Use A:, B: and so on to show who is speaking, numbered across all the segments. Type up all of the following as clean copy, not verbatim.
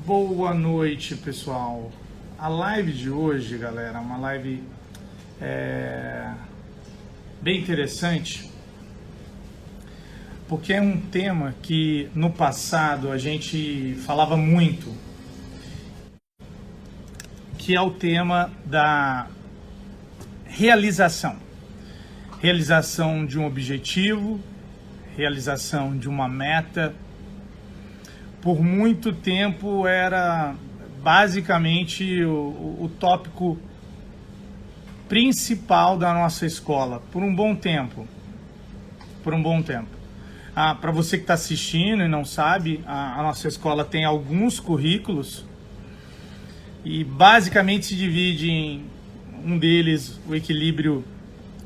A: Boa noite, pessoal. A live de hoje, galera, é uma live bem interessante, porque é um tema que no passado a gente falava muito, que é o tema da realização. Realização de um objetivo, realização de uma meta. Por muito tempo era basicamente o tópico principal da nossa escola, por um bom tempo. Para você que está assistindo e não sabe, a nossa escola tem alguns currículos e basicamente se divide em um deles o equilíbrio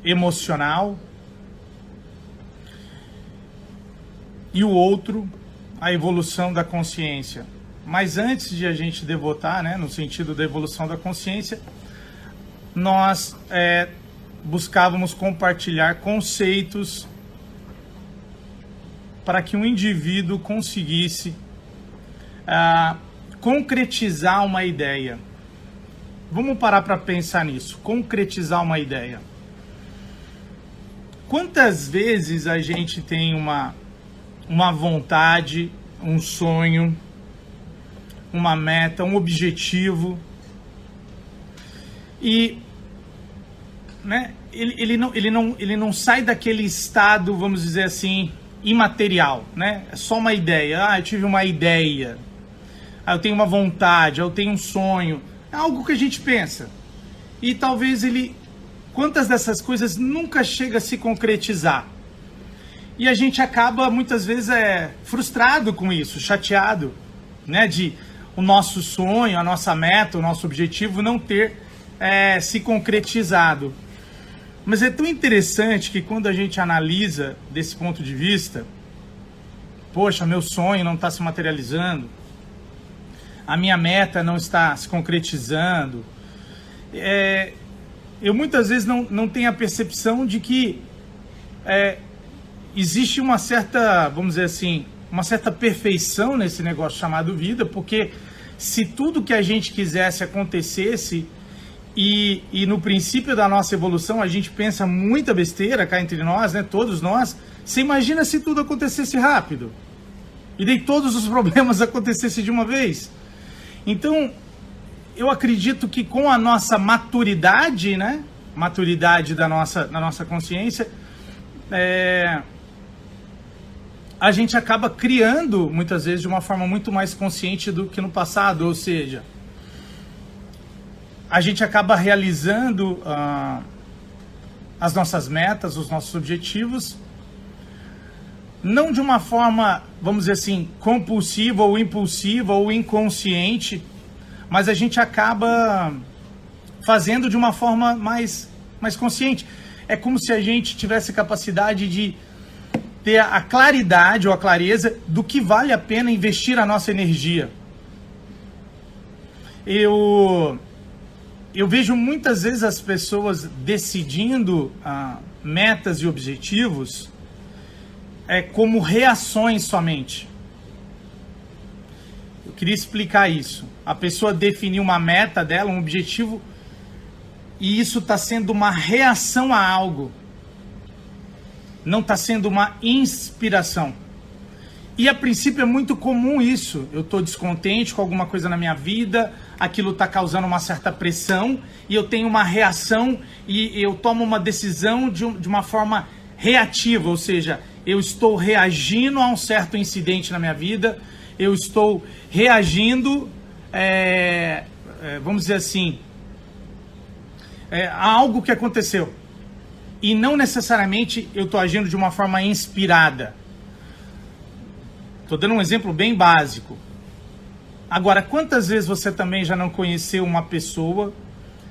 A: emocional e o outro a evolução da consciência. Mas antes de a gente devotar, no sentido da evolução da consciência, nós buscávamos compartilhar conceitos para que um indivíduo conseguisse concretizar uma ideia. Vamos parar para pensar nisso, concretizar uma ideia. Quantas vezes a gente tem uma vontade, um sonho, uma meta, um objetivo e ele não sai daquele estado, vamos dizer assim, imaterial, É só uma ideia. Eu tive uma ideia, eu tenho uma vontade, eu tenho um sonho. É algo que a gente pensa e talvez quantas dessas coisas nunca chega a se concretizar. E a gente acaba muitas vezes frustrado com isso, chateado, de o nosso sonho, a nossa meta, o nosso objetivo não ter se concretizado. Mas é tão interessante que quando a gente analisa desse ponto de vista, poxa, meu sonho não está se materializando, a minha meta não está se concretizando, eu muitas vezes não tenho a percepção de que existe uma certa, vamos dizer assim, uma certa perfeição nesse negócio chamado vida, porque se tudo que a gente quisesse acontecesse e no princípio da nossa evolução a gente pensa muita besteira cá entre nós, todos nós, você imagina se tudo acontecesse rápido e daí todos os problemas acontecessem de uma vez. Então, eu acredito que com a nossa maturidade, maturidade da nossa consciência, a gente acaba criando, muitas vezes, de uma forma muito mais consciente do que no passado. Ou seja, a gente acaba realizando as nossas metas, os nossos objetivos, não de uma forma, vamos dizer assim, compulsiva ou impulsiva ou inconsciente, mas a gente acaba fazendo de uma forma mais consciente. É como se a gente tivesse capacidade de ter a claridade ou a clareza do que vale a pena investir a nossa energia. Eu vejo muitas vezes as pessoas decidindo metas e objetivos como reações somente. Eu queria explicar isso. A pessoa definiu uma meta dela, um objetivo, e isso está sendo uma reação a algo. Não está sendo uma inspiração. E a princípio é muito comum isso. Eu estou descontente com alguma coisa na minha vida, aquilo está causando uma certa pressão, e eu tenho uma reação, e eu tomo uma decisão de uma forma reativa, ou seja, eu estou reagindo a um certo incidente na minha vida, eu estou reagindo, vamos dizer assim, a algo que aconteceu. E não necessariamente eu estou agindo de uma forma inspirada. Estou dando um exemplo bem básico. Agora, quantas vezes você também já não conheceu uma pessoa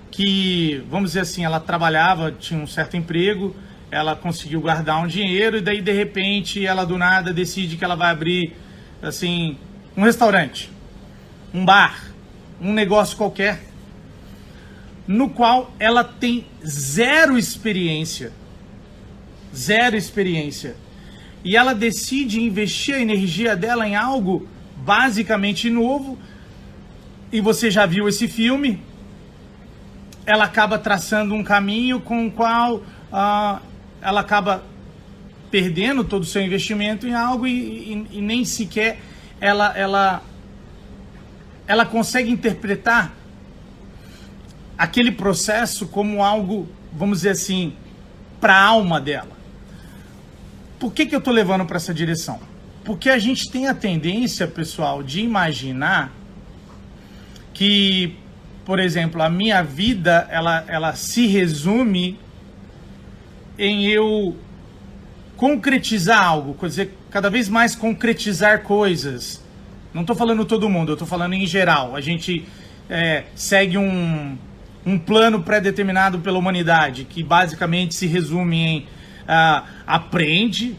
A: que, vamos dizer assim, ela trabalhava, tinha um certo emprego, ela conseguiu guardar um dinheiro e daí, de repente, ela do nada decide que ela vai abrir, assim, um restaurante, um bar, um negócio qualquer, no qual ela tem zero experiência, e ela decide investir a energia dela em algo basicamente novo, e você já viu esse filme, ela acaba traçando um caminho com o qual ela acaba perdendo todo o seu investimento em algo e nem sequer ela consegue interpretar aquele processo como algo, vamos dizer assim, para a alma dela. Por que eu estou levando para essa direção? Porque a gente tem a tendência, pessoal, de imaginar que, por exemplo, a minha vida, ela se resume em eu concretizar algo, quer dizer, cada vez mais concretizar coisas. Não estou falando todo mundo, eu estou falando em geral. A gente segue um plano pré-determinado pela humanidade, que basicamente se resume em aprende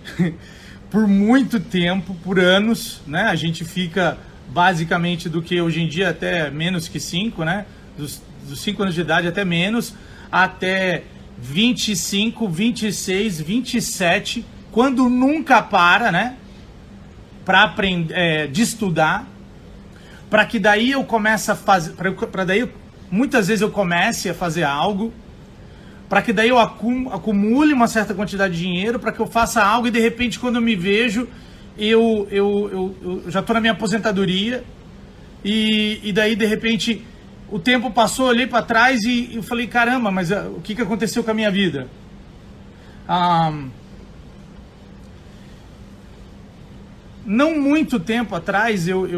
A: por muito tempo, por anos, né? A gente fica basicamente do que hoje em dia até menos que 5, né? Dos 5 anos de idade até menos, até 25, 26, 27, quando nunca para, né? Para aprender, de estudar, para que daí eu comece a fazer, para daí muitas vezes eu comece a fazer algo, para que daí eu acumule uma certa quantidade de dinheiro, para que eu faça algo e de repente quando eu me vejo, eu já estou na minha aposentadoria e daí de repente o tempo passou, eu olhei para trás e eu falei, caramba, mas o que aconteceu com a minha vida? Não muito tempo atrás eu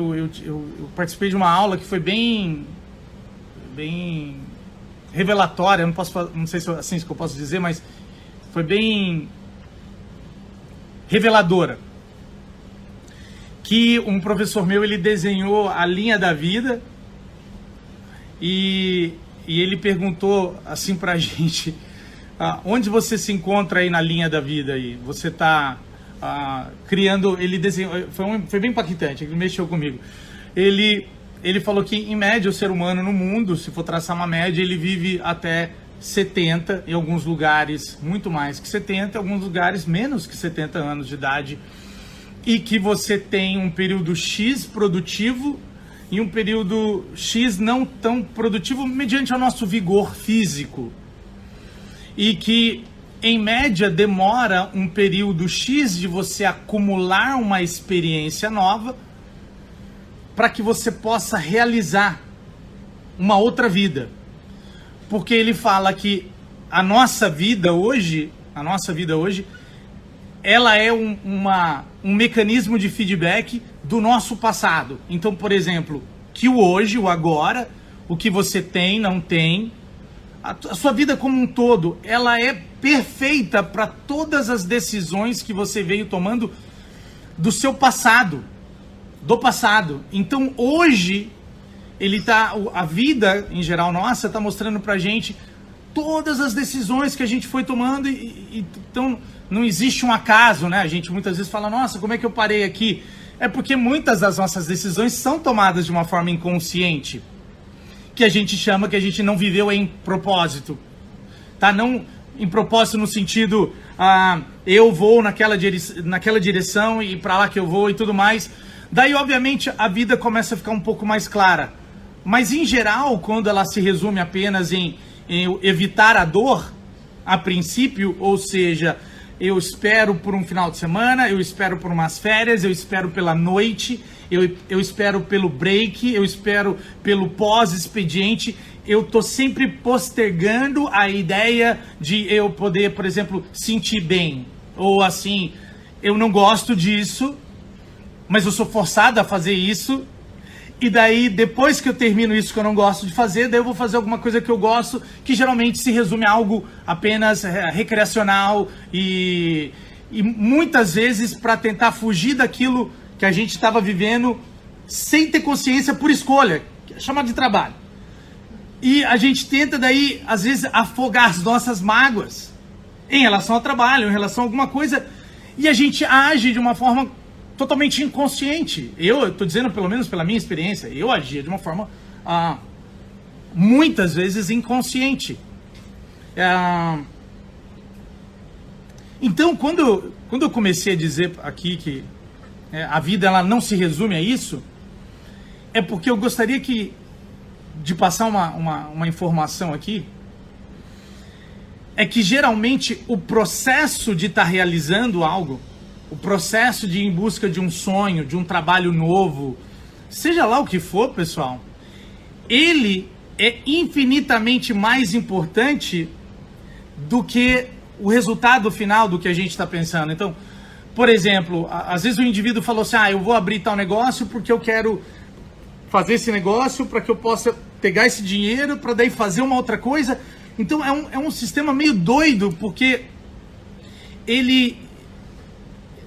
A: participei de uma aula que foi bem revelatória, não sei se é assim que eu posso dizer, mas foi bem reveladora. Que um professor meu, ele desenhou a linha da vida e ele perguntou assim pra gente, onde você se encontra aí na linha da vida aí? Você tá criando, ele desenhou, foi bem impactante, ele mexeu comigo. Ele falou que, em média, o ser humano no mundo, se for traçar uma média, ele vive até 70, em alguns lugares muito mais que 70, em alguns lugares menos que 70 anos de idade, e que você tem um período X produtivo e um período X não tão produtivo mediante o nosso vigor físico. E que, em média, demora um período X de você acumular uma experiência nova para que você possa realizar uma outra vida. Porque ele fala que a nossa vida hoje, ela é um mecanismo de feedback do nosso passado. Então, por exemplo, que o hoje, o agora, o que você tem, não tem, a sua vida como um todo, ela é perfeita para todas as decisões que você veio tomando do seu passado. Do passado. Então hoje a vida em geral nossa está mostrando pra gente todas as decisões que a gente foi tomando então não existe um acaso, né? A gente muitas vezes fala, nossa, como é que eu parei aqui? É porque muitas das nossas decisões são tomadas de uma forma inconsciente, que a gente chama que a gente não viveu em propósito, tá? Não em propósito no sentido eu vou naquela direção e para lá que eu vou e tudo mais. Daí, obviamente, a vida começa a ficar um pouco mais clara. Mas, em geral, quando ela se resume apenas em evitar a dor, a princípio, ou seja, eu espero por um final de semana, eu espero por umas férias, eu espero pela noite, eu espero pelo break, eu espero pelo pós-expediente, eu tô sempre postergando a ideia de eu poder, por exemplo, sentir bem. Ou assim, eu não gosto disso, mas eu sou forçado a fazer isso, e daí depois que eu termino isso que eu não gosto de fazer, daí eu vou fazer alguma coisa que eu gosto, que geralmente se resume a algo apenas recreacional e muitas vezes para tentar fugir daquilo que a gente estava vivendo sem ter consciência por escolha, que é chamado de trabalho. E a gente tenta daí, às vezes, afogar as nossas mágoas em relação ao trabalho, em relação a alguma coisa, e a gente age de uma forma totalmente inconsciente. Eu estou dizendo, pelo menos pela minha experiência, eu agia de uma forma muitas vezes inconsciente. Então, quando eu comecei a dizer aqui que a vida ela não se resume a isso, é porque eu gostaria que de passar uma informação aqui, é que geralmente o processo de estar realizando algo, o processo de ir em busca de um sonho, de um trabalho novo, seja lá o que for, pessoal, ele é infinitamente mais importante do que o resultado final do que a gente está pensando. Então, por exemplo, às vezes o indivíduo falou assim, eu vou abrir tal negócio porque eu quero fazer esse negócio para que eu possa pegar esse dinheiro para daí fazer uma outra coisa. Então é um sistema meio doido, porque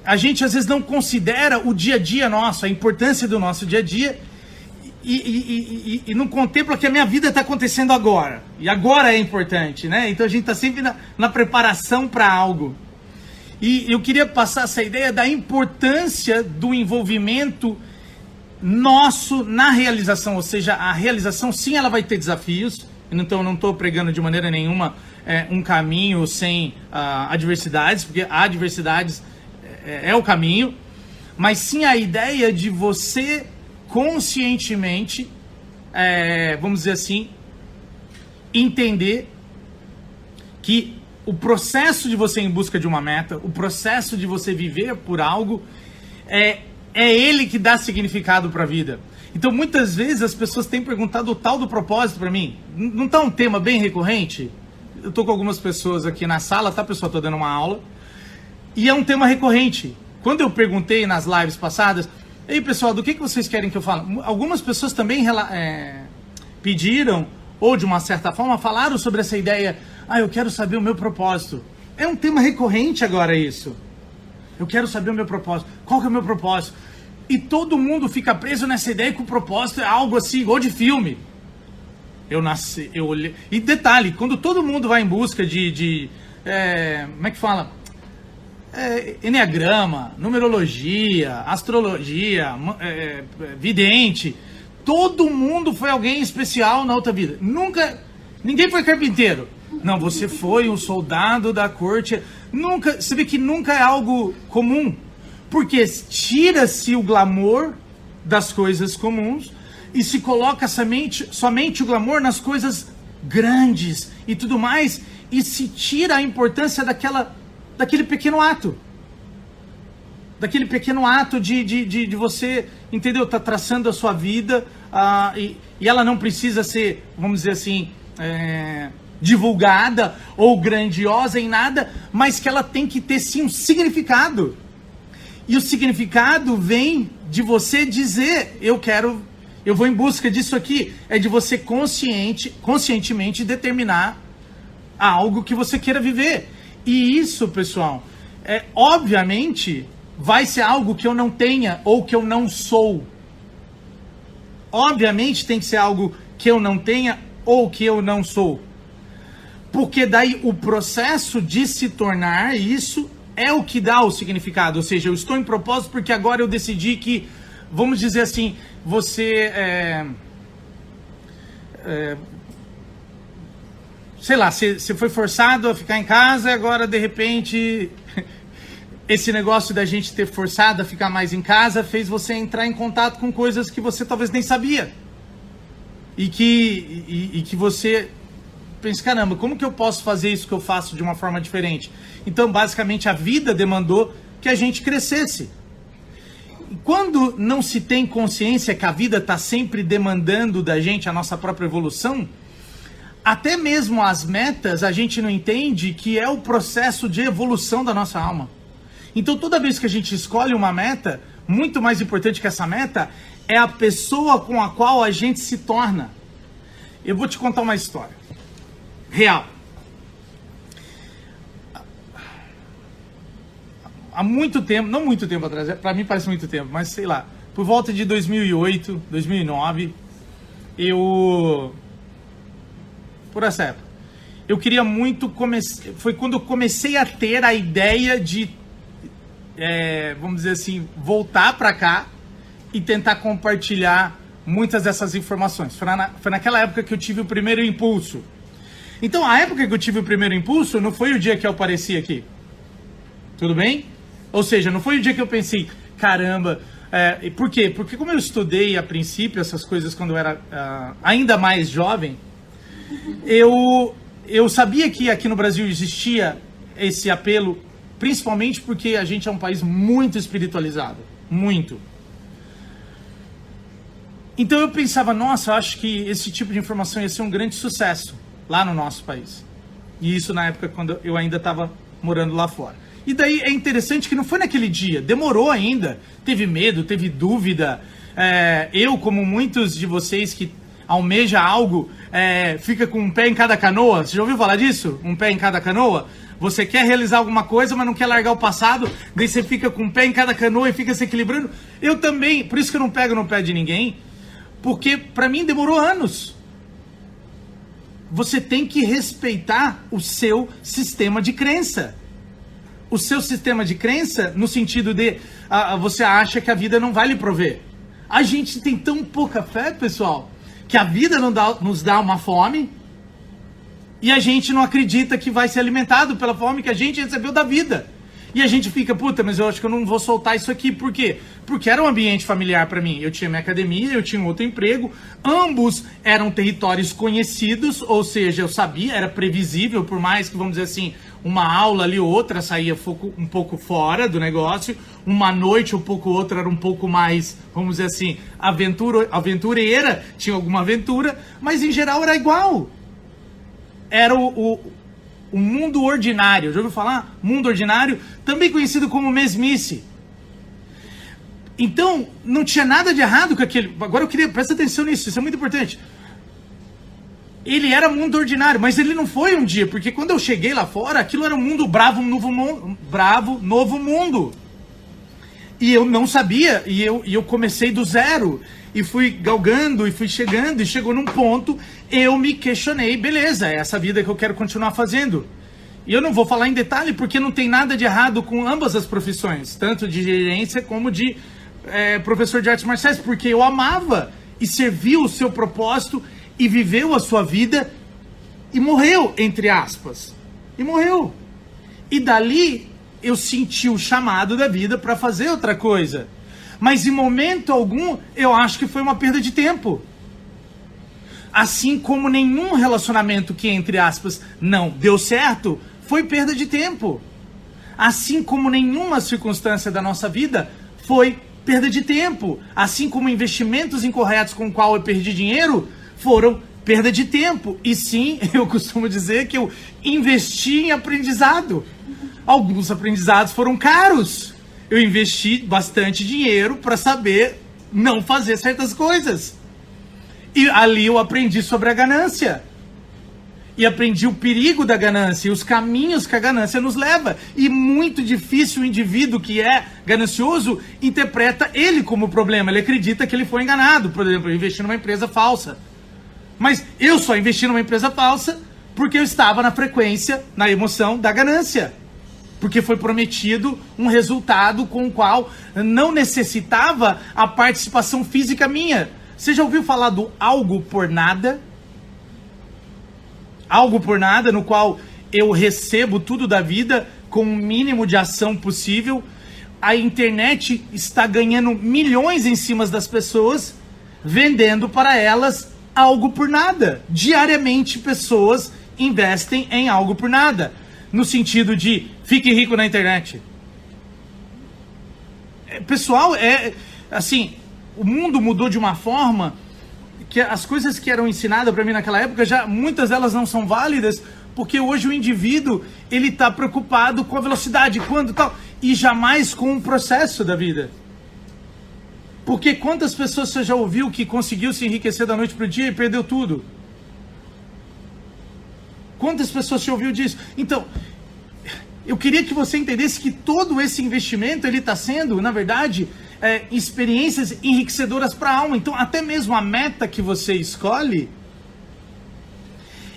A: a gente às vezes não considera o dia a dia nosso, a importância do nosso dia a dia, e não contempla que a minha vida está acontecendo agora. E agora é importante, né? Então a gente está sempre na preparação para algo. E eu queria passar essa ideia da importância do envolvimento nosso na realização. Ou seja, a realização, sim, ela vai ter desafios. Então eu não estou pregando de maneira nenhuma um caminho sem adversidades, porque adversidades é o caminho. Mas sim a ideia de você conscientemente, vamos dizer assim, entender que o processo de você ir em busca de uma meta, o processo de você viver por algo, é ele que dá significado para a vida. Então muitas vezes as pessoas têm perguntado o tal do propósito para mim. Não está um tema bem recorrente? Eu estou com algumas pessoas aqui na sala, tá, pessoal? Estou dando uma aula. E é um tema recorrente. Quando eu perguntei nas lives passadas, ei pessoal, do que vocês querem que eu fale? Algumas pessoas também pediram, ou de uma certa forma falaram sobre essa ideia, eu quero saber o meu propósito. É um tema recorrente agora isso. Eu quero saber o meu propósito. Qual que é o meu propósito? E todo mundo fica preso nessa ideia que o propósito é algo assim, igual de filme. Eu nasci, eu olhei... E detalhe, quando todo mundo vai em busca como é que fala? Enneagrama, numerologia, astrologia, vidente, todo mundo foi alguém especial na outra vida. Ninguém foi carpinteiro. Não, você foi um soldado da corte. Você vê que nunca é algo comum, porque tira-se o glamour das coisas comuns e se coloca somente o glamour nas coisas grandes e tudo mais, e se tira a importância daquele pequeno ato. Daquele pequeno ato de você, entendeu? Tá traçando a sua vida, e ela não precisa ser, vamos dizer assim, divulgada ou grandiosa em nada, mas que ela tem que ter sim um significado. E o significado vem de você dizer, eu vou em busca disso aqui. É de você conscientemente determinar algo que você queira viver. E isso, pessoal, obviamente vai ser algo que eu não tenha ou que eu não sou. Obviamente tem que ser algo que eu não tenha ou que eu não sou. Porque daí o processo de se tornar isso é o que dá o significado. Ou seja, eu estou em propósito porque agora eu decidi que, vamos dizer assim, você sei lá, você foi forçado a ficar em casa e agora de repente esse negócio da gente ter forçado a ficar mais em casa fez você entrar em contato com coisas que você talvez nem sabia. E que você pensa, caramba, como que eu posso fazer isso que eu faço de uma forma diferente? Então, basicamente, a vida demandou que a gente crescesse. E quando não se tem consciência que a vida está sempre demandando da gente a nossa própria evolução, até mesmo as metas a gente não entende que é o processo de evolução da nossa alma. Então, toda vez que a gente escolhe uma meta, muito mais importante que essa meta é a pessoa com a qual a gente se torna. Eu vou te contar uma história real. Há muito tempo, não muito tempo atrás, para mim parece muito tempo, mas sei lá, por volta de 2008, 2009, por essa época, eu queria muito foi quando eu comecei a ter a ideia de, vamos dizer assim, voltar para cá e tentar compartilhar muitas dessas informações. Foi naquela época que eu tive o primeiro impulso. Então, a época que eu tive o primeiro impulso não foi o dia que eu apareci aqui. Tudo bem? Ou seja, não foi o dia que eu pensei, caramba, E por quê? Porque como eu estudei a princípio essas coisas quando eu era ainda mais jovem, eu sabia que aqui no Brasil existia esse apelo, principalmente porque a gente é um país muito espiritualizado, muito. Então eu pensava, nossa, eu acho que esse tipo de informação ia ser um grande sucesso lá no nosso país. E isso na época quando eu ainda estava morando lá fora. E daí é interessante que não foi naquele dia, demorou ainda, teve medo, teve dúvida. Eu, como muitos de vocês que almeja algo, fica com um pé em cada canoa. Você já ouviu falar disso? Um pé em cada canoa? Você quer realizar alguma coisa, mas não quer largar o passado, daí você fica com um pé em cada canoa e fica se equilibrando. Eu também, por isso que eu não pego no pé de ninguém, porque para mim demorou anos. Você tem que respeitar o seu sistema de crença. O seu sistema de crença no sentido de você acha que a vida não vai lhe prover. A gente tem tão pouca fé, pessoal, que a vida nos dá uma fome e a gente não acredita que vai ser alimentado pela fome que a gente recebeu da vida. E a gente fica, puta, mas eu acho que eu não vou soltar isso aqui. Por quê? Porque era um ambiente familiar para mim. Eu tinha minha academia, eu tinha um outro emprego. Ambos eram territórios conhecidos, ou seja, eu sabia, era previsível, por mais que, vamos dizer assim, uma aula ali ou outra saía um pouco fora do negócio. Uma noite ou pouco outra era um pouco mais, vamos dizer assim, aventureira, tinha alguma aventura, mas em geral era igual. Era o mundo ordinário. Já ouviu falar? Mundo ordinário, também conhecido como mesmice. Então, não tinha nada de errado com aquele... Agora eu queria... Presta atenção nisso, isso é muito importante. Ele era mundo ordinário, mas ele não foi um dia, porque quando eu cheguei lá fora, aquilo era um mundo bravo, novo mundo. E eu não sabia, e eu comecei do zero, e fui galgando, e fui chegando, e chegou num ponto, eu me questionei, beleza, é essa vida que eu quero continuar fazendo. E eu não vou falar em detalhe, porque não tem nada de errado com ambas as profissões, tanto de gerência como de professor de artes marciais, porque eu amava e serviu o seu propósito e viveu a sua vida e morreu, entre aspas. E morreu. E dali eu senti o chamado da vida para fazer outra coisa. Mas em momento algum eu acho que foi uma perda de tempo. Assim como nenhum relacionamento que, entre aspas, não deu certo, foi perda de tempo. Assim como nenhuma circunstância da nossa vida foi perda de tempo. Assim como investimentos incorretos com o qual eu perdi dinheiro foram perda de tempo. E sim, eu costumo dizer que eu investi em aprendizado. Alguns aprendizados foram caros. Eu investi bastante dinheiro para saber não fazer certas coisas. E ali eu aprendi sobre a ganância. E aprendi o perigo da ganância e os caminhos que a ganância nos leva. E muito difícil o indivíduo que é ganancioso interpreta ele como problema. Ele acredita que ele foi enganado. Por exemplo, eu investi numa empresa falsa. Mas eu só investi numa empresa falsa porque eu estava na frequência, na emoção da ganância. Porque foi prometido um resultado com o qual não necessitava a participação física minha. Você já ouviu falar do algo por nada? Algo por nada, no qual eu recebo tudo da vida com o mínimo de ação possível. A internet está ganhando milhões em cima das pessoas, vendendo para elas algo por nada. Diariamente pessoas investem em algo por nada. No sentido de fique rico na internet. Pessoal, assim, o mundo mudou de uma forma que as coisas que eram ensinadas para mim naquela época, já muitas delas não são válidas, porque hoje o indivíduo, ele está preocupado com a velocidade, quando tal, e jamais com o processo da vida. Porque quantas pessoas você já ouviu que conseguiu se enriquecer da noite para o dia e perdeu tudo? Quantas pessoas você ouviu disso? Então, eu queria que você entendesse que todo esse investimento, ele está sendo, na verdade, experiências enriquecedoras para a alma. Então, até mesmo a meta que você escolhe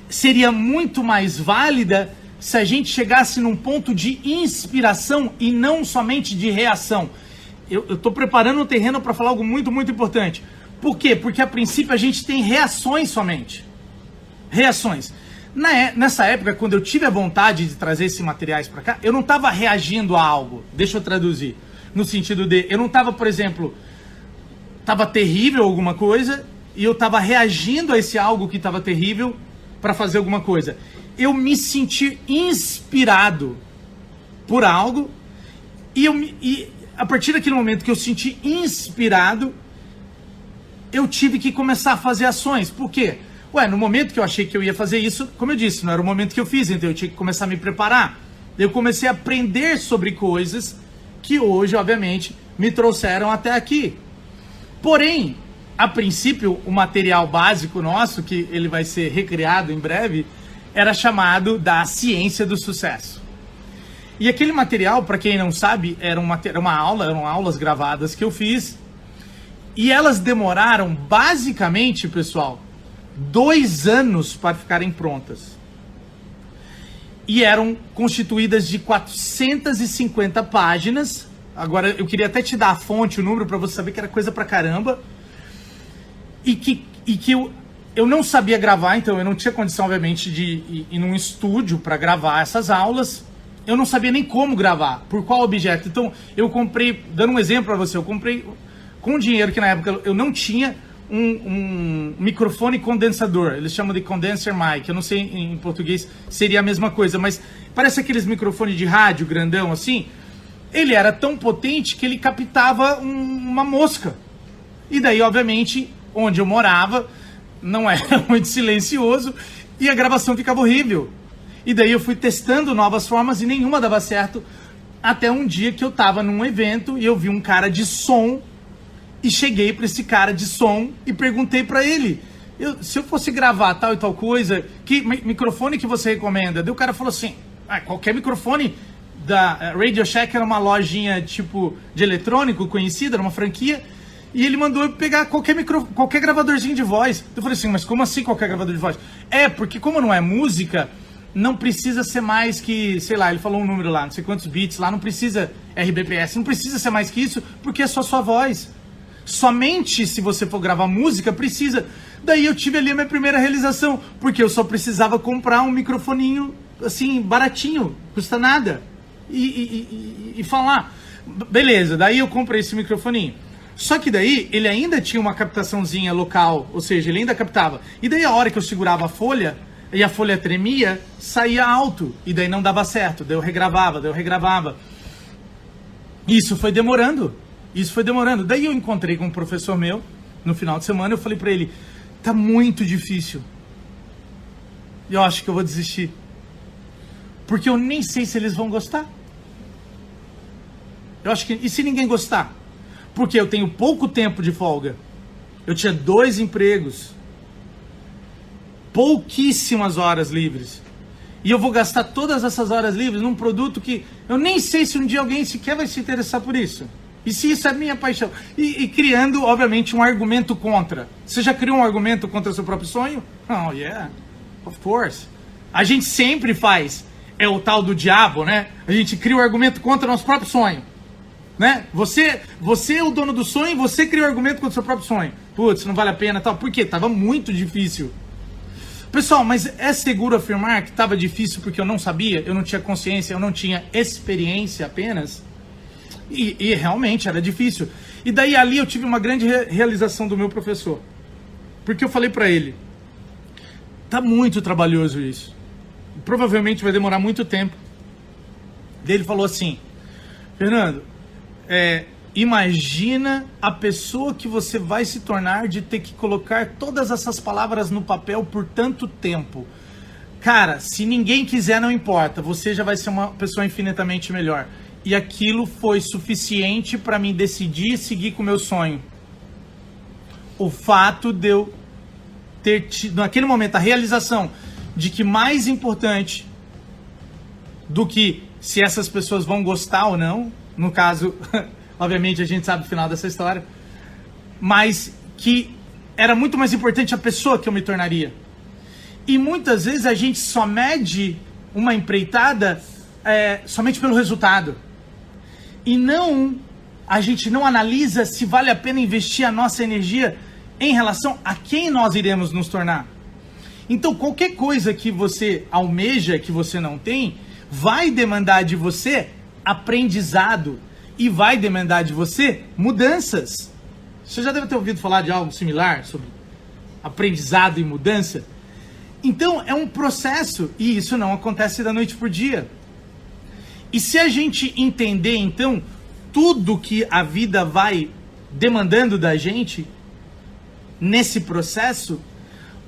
A: seria muito mais válida se a gente chegasse num ponto de inspiração e não somente de reação. Eu estou preparando o terreno para falar algo muito, muito importante. Por quê? Porque a princípio a gente tem reações somente. Reações. Nessa época, quando eu tive a vontade de trazer esses materiais para cá, eu não estava reagindo a algo. Deixa eu traduzir. no sentido de, eu não estava, por exemplo, estava terrível alguma coisa e eu estava reagindo a esse algo que estava terrível para fazer alguma coisa. Eu me senti inspirado por algo e a partir daquele momento que eu senti inspirado, eu tive que começar a fazer ações. Por quê? No momento que eu achei que eu ia fazer isso, como eu disse, não era o momento que eu fiz, então eu tinha que começar a me preparar. Eu comecei a aprender sobre coisas que hoje, obviamente, me trouxeram até aqui. Porém, a princípio, o material básico nosso, que ele vai ser recriado em breve, era chamado da ciência do sucesso. E aquele material, para quem não sabe, eram aulas gravadas que eu fiz, e elas demoraram, basicamente, pessoal, 2 anos para ficarem prontas. E eram constituídas de 450 páginas. Agora, eu queria até te dar a fonte, o número, para você saber que era coisa pra caramba. E que eu não sabia gravar, então eu não tinha condição, obviamente, de ir num estúdio para gravar essas aulas. Eu não sabia nem como gravar, por qual objeto. Então, eu comprei, dando um exemplo para você, eu comprei com dinheiro que na época eu não tinha, um microfone condensador. Eles chamam de condenser mic. Eu não sei em português seria a mesma coisa, mas parece aqueles microfones de rádio grandão assim. Ele era tão potente que ele captava uma mosca. E daí, obviamente, onde eu morava não era muito silencioso e a gravação ficava horrível. E daí eu fui testando novas formas e nenhuma dava certo, até um dia que eu tava num evento e eu vi um cara de som e cheguei para esse cara de som e perguntei para ele, se eu fosse gravar tal e tal coisa, que microfone que você recomenda? Daí o cara falou assim, qualquer microfone da Radio Shack, era uma lojinha tipo de eletrônico conhecida, era uma franquia, e ele mandou eu pegar qualquer gravadorzinho de voz. Eu falei assim, mas como assim qualquer gravador de voz? Porque como não é música, não precisa ser mais que, sei lá, ele falou um número lá, não sei quantos bits lá, não precisa RBPS, não precisa ser mais que isso, porque é só sua voz. Somente se você for gravar música, precisa. Daí eu tive ali a minha primeira realização, porque eu só precisava comprar um microfoninho, assim, baratinho, custa nada, e falar. Beleza, daí eu comprei esse microfoninho. Só que daí ele ainda tinha uma captaçãozinha local, ou seja, ele ainda captava. E daí a hora que eu segurava a folha, e a folha tremia, saía alto, e daí não dava certo, daí eu regravava. Isso foi demorando. Daí eu encontrei com um professor meu, no final de semana, eu falei pra ele, tá muito difícil. Eu acho que eu vou desistir. Porque eu nem sei se eles vão gostar. E se ninguém gostar? Porque eu tenho pouco tempo de folga. Eu tinha 2 empregos. Pouquíssimas horas livres. E eu vou gastar todas essas horas livres num produto que eu nem sei se um dia alguém sequer vai se interessar por isso. E se isso é minha paixão? E criando, obviamente, um argumento contra. Você já criou um argumento contra o seu próprio sonho? Oh, yeah. Of course. A gente sempre faz. É o tal do diabo, né? A gente cria um argumento contra o nosso próprio sonho. Né? Você é o dono do sonho, você cria um argumento contra o seu próprio sonho. Putz, não vale a pena, tal. Por quê? Tava muito difícil. Pessoal, mas é seguro afirmar que estava difícil porque eu não sabia, eu não tinha consciência, eu não tinha experiência apenas? E realmente era difícil. E daí ali eu tive uma grande realização do meu professor. Porque eu falei para ele, tá muito trabalhoso isso. Provavelmente vai demorar muito tempo. Daí ele falou assim, Fernando, imagina a pessoa que você vai se tornar de ter que colocar todas essas palavras no papel por tanto tempo. Cara, se ninguém quiser, não importa. Você já vai ser uma pessoa infinitamente melhor. E aquilo foi suficiente para mim decidir seguir com o meu sonho. O fato de eu ter tido, naquele momento, a realização de que mais importante do que se essas pessoas vão gostar ou não, no caso, obviamente a gente sabe o final dessa história, mas que era muito mais importante a pessoa que eu me tornaria. E muitas vezes a gente só mede uma empreitada somente pelo resultado. E a gente não analisa se vale a pena investir a nossa energia em relação a quem nós iremos nos tornar. Então, qualquer coisa que você almeja, que você não tem, vai demandar de você aprendizado. e vai demandar de você mudanças. Você já deve ter ouvido falar de algo similar sobre aprendizado e mudança. Então é um processo e isso não acontece da noite pro dia. E se a gente entender então tudo que a vida vai demandando da gente nesse processo,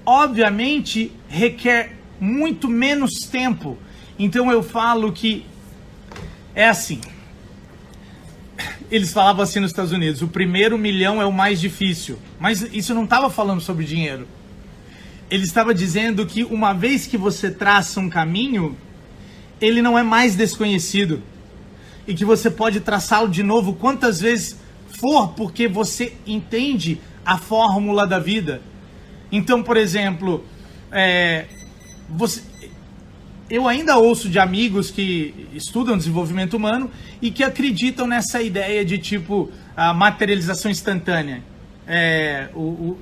A: obviamente requer muito menos tempo. Então eu falo que é assim. Eles falavam assim nos Estados Unidos, o primeiro milhão é o mais difícil. Mas isso não estava falando sobre dinheiro. Ele estava dizendo que uma vez que você traça um caminho, ele não é mais desconhecido. E que você pode traçá-lo de novo quantas vezes for, porque você entende a fórmula da vida. Então, por exemplo, eu ainda ouço de amigos que estudam desenvolvimento humano e que acreditam nessa ideia de tipo a materialização instantânea.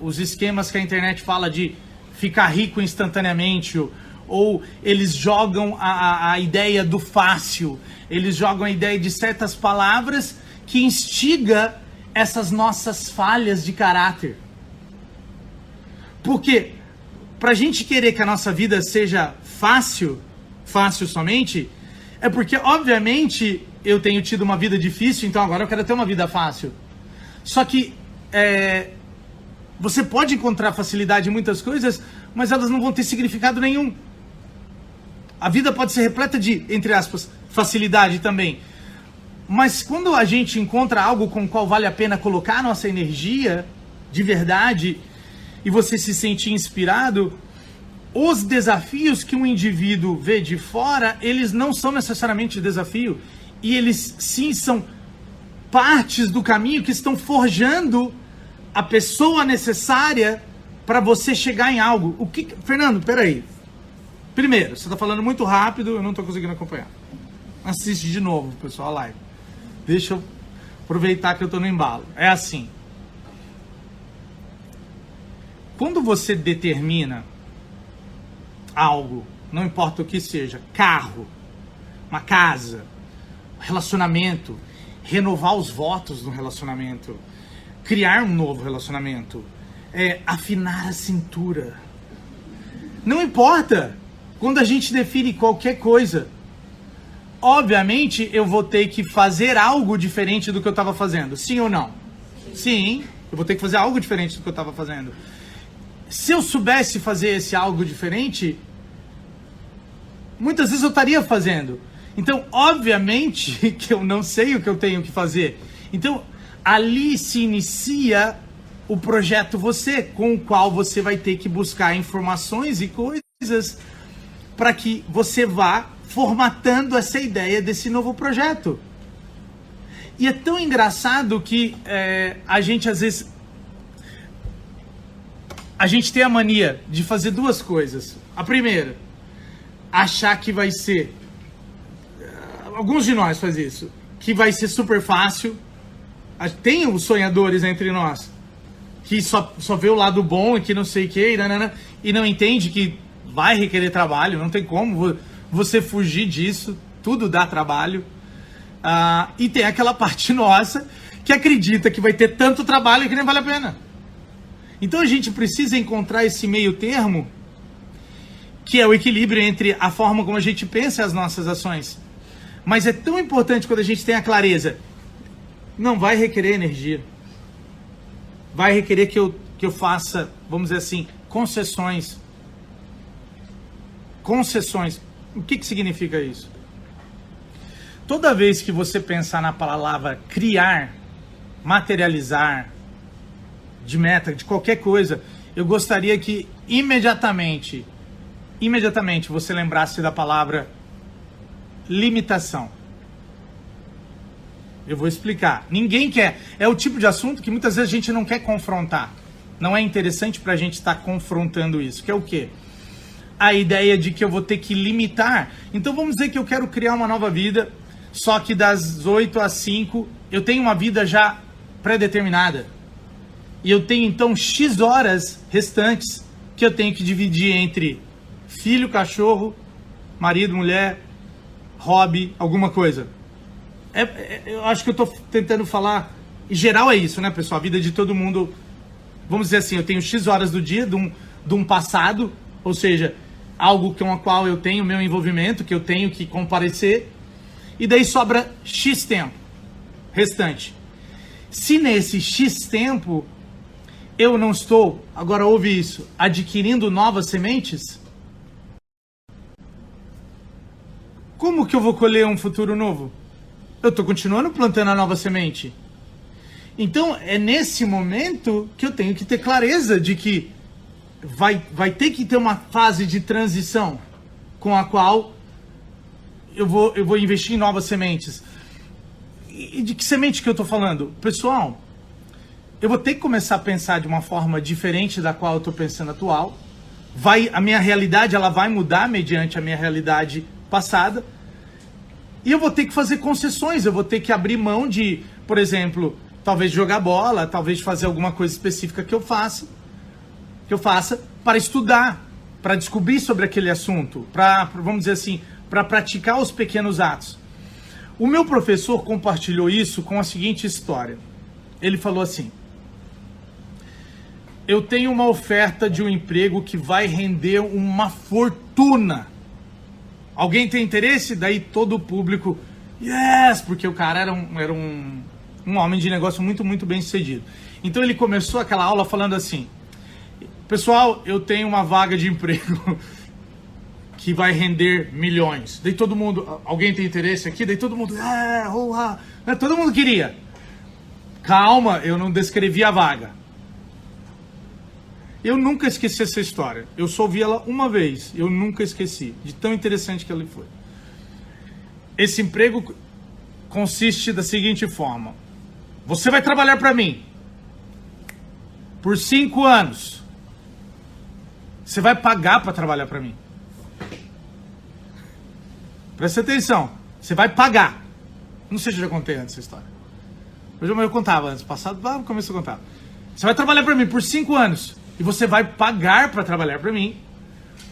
A: Os esquemas que a internet fala de ficar rico instantaneamente, ou eles jogam a ideia do fácil, eles jogam a ideia de certas palavras que instiga essas nossas falhas de caráter. Porque pra gente querer que a nossa vida seja fácil somente, é porque, obviamente, eu tenho tido uma vida difícil, então agora eu quero ter uma vida fácil. Só que você pode encontrar facilidade em muitas coisas, mas elas não vão ter significado nenhum. A vida pode ser repleta de, entre aspas, facilidade também. Mas quando a gente encontra algo com o qual vale a pena colocar a nossa energia, de verdade, e você se sentir inspirado, os desafios que um indivíduo vê de fora, eles não são necessariamente desafio, e eles sim são partes do caminho que estão forjando a pessoa necessária para você chegar em algo. Fernando, peraí. Primeiro, você está falando muito rápido, eu não estou conseguindo acompanhar. Assiste de novo, pessoal, a live. Deixa eu aproveitar que eu estou no embalo. É assim. Quando você determina algo, não importa o que seja, carro, uma casa, relacionamento, renovar os votos no relacionamento, criar um novo relacionamento, afinar a cintura. Não importa quando a gente define qualquer coisa. Obviamente eu vou ter que fazer algo diferente do que eu estava fazendo. Sim ou não? Sim, eu vou ter que fazer algo diferente do que eu estava fazendo. Se eu soubesse fazer esse algo diferente, muitas vezes eu estaria fazendo. Então, obviamente que eu não sei o que eu tenho que fazer. Então, ali se inicia o projeto Você, com o qual você vai ter que buscar informações e coisas para que você vá formatando essa ideia desse novo projeto. E é tão engraçado que a gente às vezes tem a mania de fazer duas coisas. A primeira, achar que vai ser, alguns de nós fazem isso, que vai ser super fácil. Tem os sonhadores entre nós que só vê o lado bom e que não sei o que, e não entende que vai requerer trabalho, não tem como você fugir disso, tudo dá trabalho. E tem aquela parte nossa que acredita que vai ter tanto trabalho que nem vale a pena. Então a gente precisa encontrar esse meio termo, que é o equilíbrio entre a forma como a gente pensa as nossas ações. Mas é tão importante quando a gente tem a clareza. Não vai requerer energia. Vai requerer que eu faça, vamos dizer assim, concessões. Concessões. O que significa isso? Toda vez que você pensar na palavra criar, materializar, de meta, de qualquer coisa, eu gostaria que imediatamente você lembrasse da palavra limitação. Eu vou explicar. Ninguém quer. É o tipo de assunto que muitas vezes a gente não quer confrontar. Não é interessante pra gente estar confrontando isso. Que é o quê? A ideia de que eu vou ter que limitar. Então vamos dizer que eu quero criar uma nova vida, só que das 8 às 5 eu tenho uma vida já pré-determinada. E eu tenho então X horas restantes que eu tenho que dividir entre filho, cachorro, marido, mulher, hobby, alguma coisa. Eu acho que eu tô tentando falar, em geral é isso, né, pessoal? A vida de todo mundo, vamos dizer assim, eu tenho X horas do dia de um passado, ou seja, algo com a qual eu tenho meu envolvimento, que eu tenho que comparecer, e daí sobra X tempo restante. Se nesse X tempo eu não estou, agora ouve isso, adquirindo novas sementes, como que eu vou colher um futuro novo? Eu estou continuando plantando a nova semente. Então é nesse momento que eu tenho que ter clareza de que vai ter que ter uma fase de transição com a qual eu vou investir em novas sementes. E de que semente que eu estou falando? Pessoal, eu vou ter que começar a pensar de uma forma diferente da qual eu estou pensando atual. A minha realidade ela vai mudar mediante a minha realidade passada. E eu vou ter que fazer concessões, eu vou ter que abrir mão de, por exemplo, talvez jogar bola, talvez fazer alguma coisa específica que eu faça para estudar, para descobrir sobre aquele assunto, vamos dizer assim, para praticar os pequenos atos. O meu professor compartilhou isso com a seguinte história. Ele falou assim: eu tenho uma oferta de um emprego que vai render uma fortuna. Alguém tem interesse? Daí todo o público, yes, porque o cara era um homem de negócio muito, muito bem sucedido. Então ele começou aquela aula falando assim: pessoal, eu tenho uma vaga de emprego que vai render milhões. Daí todo mundo, alguém tem interesse aqui? Daí todo mundo, todo mundo queria. Calma, eu não descrevi a vaga. Eu nunca esqueci essa história. Eu só ouvi ela uma vez. Eu nunca esqueci. De tão interessante que ela foi. Esse emprego consiste da seguinte forma: você vai trabalhar para mim por 5 anos. Você vai pagar para trabalhar para mim. Presta atenção. Você vai pagar. Não sei se eu já contei antes essa história. Hoje eu contava antes. Passado, no começo eu contava. Você vai trabalhar para mim por 5 anos. E você vai pagar para trabalhar para mim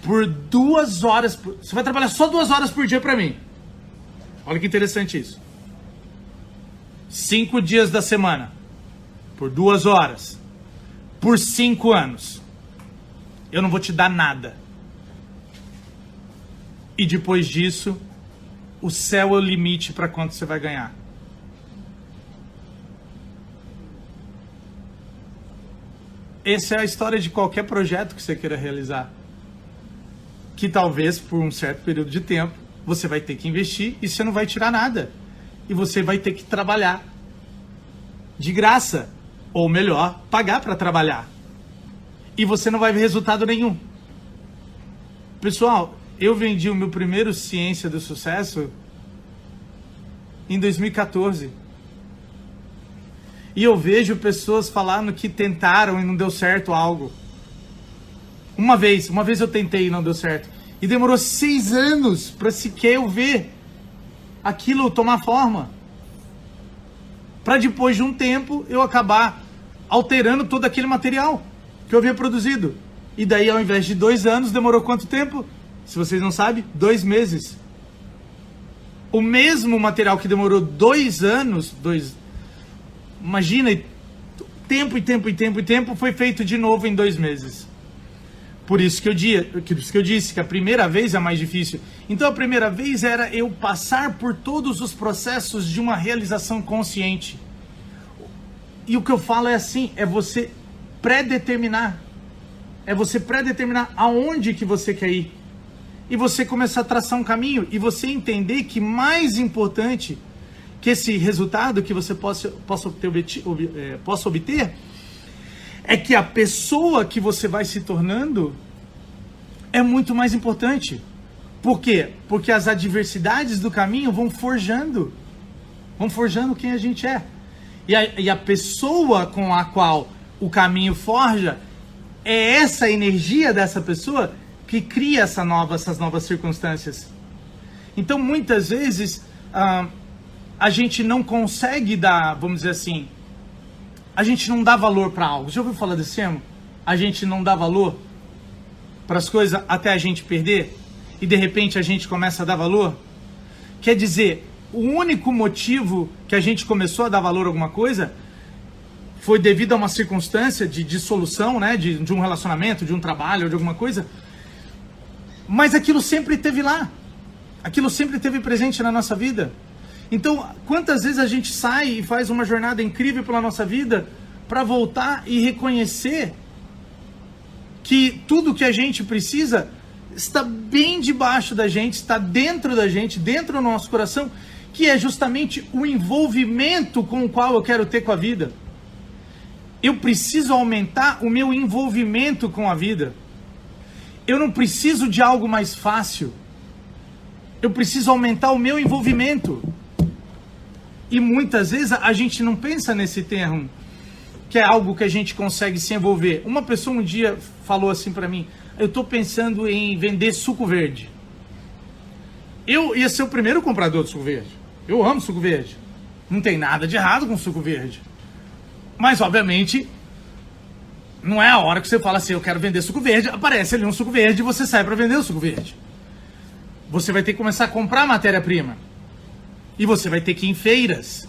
A: por 2 horas. Você vai trabalhar só 2 horas por dia para mim. Olha que interessante isso. 5 dias da semana. Por 2 horas. Por 5 anos. Eu não vou te dar nada. E depois disso, o céu é o limite para quanto você vai ganhar. Essa é a história de qualquer projeto que você queira realizar. Que talvez, por um certo período de tempo, você vai ter que investir e você não vai tirar nada. E você vai ter que trabalhar de graça. Ou melhor, pagar para trabalhar. E você não vai ver resultado nenhum. Pessoal, eu vendi o meu primeiro Ciência do Sucesso em 2014. E eu vejo pessoas falando que tentaram e não deu certo algo. Uma vez eu tentei e não deu certo. E demorou 6 anos para sequer eu ver aquilo tomar forma. Para depois de um tempo eu acabar alterando todo aquele material que eu havia produzido. E daí, ao invés de 2 anos, demorou quanto tempo? Se vocês não sabem, 2 meses. O mesmo material que demorou 2 anos, imagina, tempo, foi feito de novo em 2 meses. Por isso que eu disse que a primeira vez é mais difícil. Então a primeira vez era eu passar por todos os processos de uma realização consciente. E o que eu falo é assim, é você pré-determinar. É você pré-determinar aonde que você quer ir. E você começar a traçar um caminho. E você entender que mais importante que esse resultado que você possa obter é que a pessoa que você vai se tornando é muito mais importante. Por quê? Porque as adversidades do caminho vão forjando quem a gente é. E a pessoa com a qual o caminho forja é essa energia dessa pessoa que cria essas novas circunstâncias. Então, muitas vezes, a gente não consegue dar, vamos dizer assim, a gente não dá valor para algo. Já ouviu falar desse termo? A gente não dá valor para as coisas até a gente perder e de repente a gente começa a dar valor. Quer dizer, o único motivo que a gente começou a dar valor a alguma coisa foi devido a uma circunstância de dissolução, né, de um relacionamento, de um trabalho, de alguma coisa. Mas aquilo sempre esteve lá. Aquilo sempre esteve presente na nossa vida. Então, quantas vezes a gente sai e faz uma jornada incrível pela nossa vida para voltar e reconhecer que tudo que a gente precisa está bem debaixo da gente, está dentro da gente, dentro do nosso coração, que é justamente o envolvimento com o qual eu quero ter com a vida. Eu preciso aumentar o meu envolvimento com a vida. Eu não preciso de algo mais fácil. Eu preciso aumentar o meu envolvimento. E muitas vezes a gente não pensa nesse termo, que é algo que a gente consegue se envolver. Uma pessoa um dia falou assim para mim: eu estou pensando em vender suco verde. Eu ia ser o primeiro comprador de suco verde. Eu amo suco verde. Não tem nada de errado com suco verde. Mas, obviamente, não é a hora que você fala assim, eu quero vender suco verde, aparece ali um suco verde e você sai para vender o suco verde. Você vai ter que começar a comprar matéria-prima. E você vai ter que ir em feiras.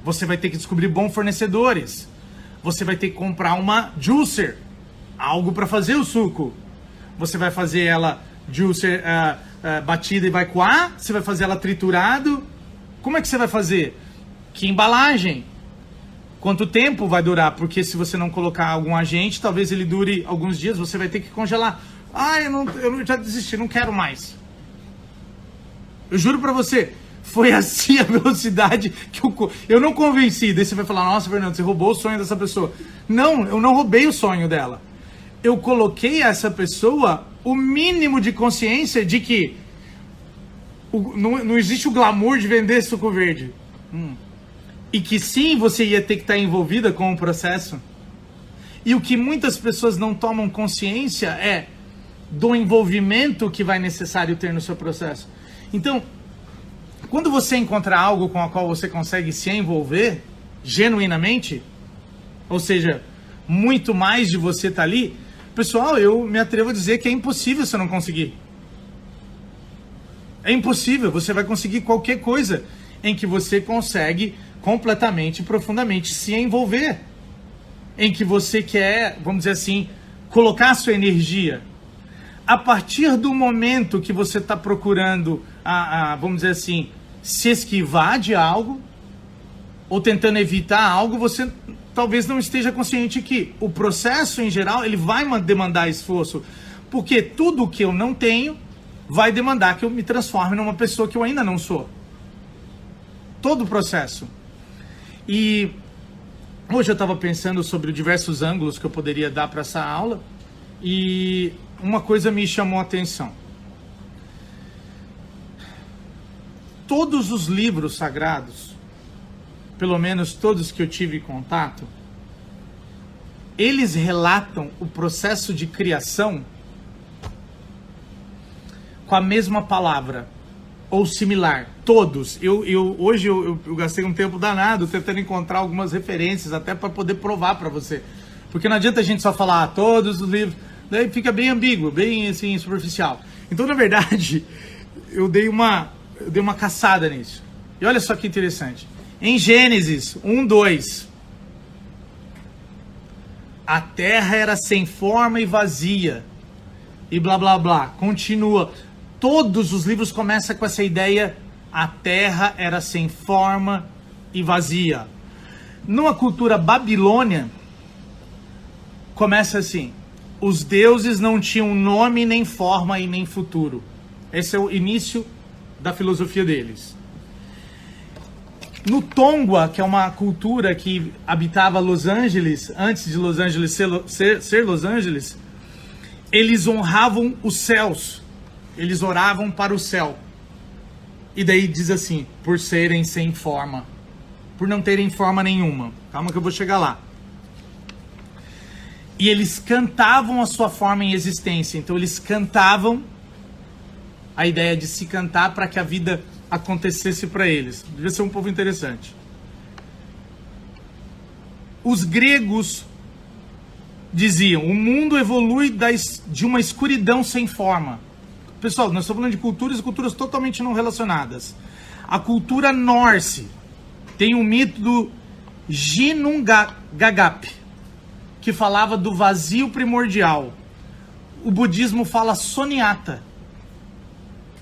A: Você vai ter que descobrir bons fornecedores. Você vai ter que comprar uma juicer, algo para fazer o suco. Você vai fazer ela juicer batida e vai coar? Você vai fazer ela triturado? Como é que você vai fazer? Que embalagem? Quanto tempo vai durar? Porque se você não colocar algum agente, talvez ele dure alguns dias, você vai ter que congelar. Ah, eu já desisti, não quero mais. Eu juro pra você, foi assim a velocidade que eu não convenci. Daí você vai falar, nossa, Fernando, você roubou o sonho dessa pessoa. Não, eu não roubei o sonho dela. Eu coloquei a essa pessoa o mínimo de consciência de que não existe o glamour de vender suco verde. E que sim, você ia ter que estar envolvida com o processo. E o que muitas pessoas não tomam consciência é do envolvimento que vai necessário ter no seu processo. Então, quando você encontrar algo com a qual você consegue se envolver genuinamente, ou seja, muito mais de você estar ali, pessoal, eu me atrevo a dizer que é impossível você não conseguir. É impossível, você vai conseguir qualquer coisa em que você consegue completamente, profundamente se envolver, em que você quer, vamos dizer assim, colocar a sua energia. A partir do momento que você está procurando, vamos dizer assim, se esquivar de algo, ou tentando evitar algo, você talvez não esteja consciente que o processo em geral, ele vai demandar esforço, porque tudo que eu não tenho vai demandar que eu me transforme numa pessoa que eu ainda não sou. Todo o processo. E hoje eu estava pensando sobre diversos ângulos que eu poderia dar para essa aula, e uma coisa me chamou a atenção. Todos os livros sagrados, pelo menos todos que eu tive contato, eles relatam o processo de criação com a mesma palavra, ou similar, todos. Hoje eu gastei um tempo danado tentando encontrar algumas referências, até para poder provar para você. Porque não adianta a gente só falar todos os livros, daí fica bem ambíguo, bem assim, superficial. Então, na verdade, eu dei uma caçada nisso. E olha só que interessante. Em Gênesis 1:2, a terra era sem forma e vazia, e blá blá blá, continua. Todos os livros começam com essa ideia, a terra era sem forma e vazia. Numa cultura babilônia, começa assim, os deuses não tinham nome, nem forma e nem futuro. Esse é o início da filosofia deles. No Tongva, que é uma cultura que habitava Los Angeles, antes de Los Angeles ser Los Angeles, eles honravam os céus. Eles oravam para o céu. E daí diz assim, por serem sem forma. Por não terem forma nenhuma. Calma que eu vou chegar lá. E eles cantavam a sua forma em existência. Então eles cantavam, a ideia de se cantar para que a vida acontecesse para eles. Devia ser um povo interessante. Os gregos diziam, o mundo evolui de uma escuridão sem forma. Pessoal, nós estamos falando de culturas e culturas totalmente não relacionadas. A cultura Norse tem o mito do Ginnungagap, que falava do vazio primordial. O budismo fala Sunyata,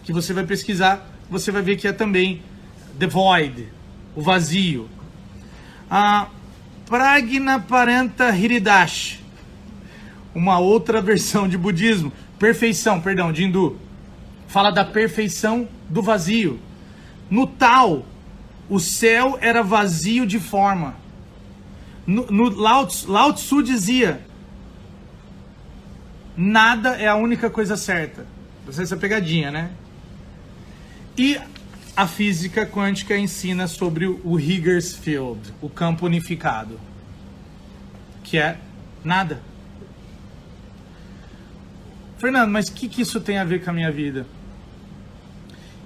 A: que você vai pesquisar, você vai ver que é também the void, o vazio. A Prajnaparanta Hiridash, uma outra versão de budismo, de hindu, fala da perfeição do vazio. No Tao, o céu era vazio de forma. No Lao Tzu dizia: nada é a única coisa certa. Essa pegadinha, né? E a física quântica ensina sobre o Higgs Field, o campo unificado, que é nada. Fernando, mas o que isso tem a ver com a minha vida?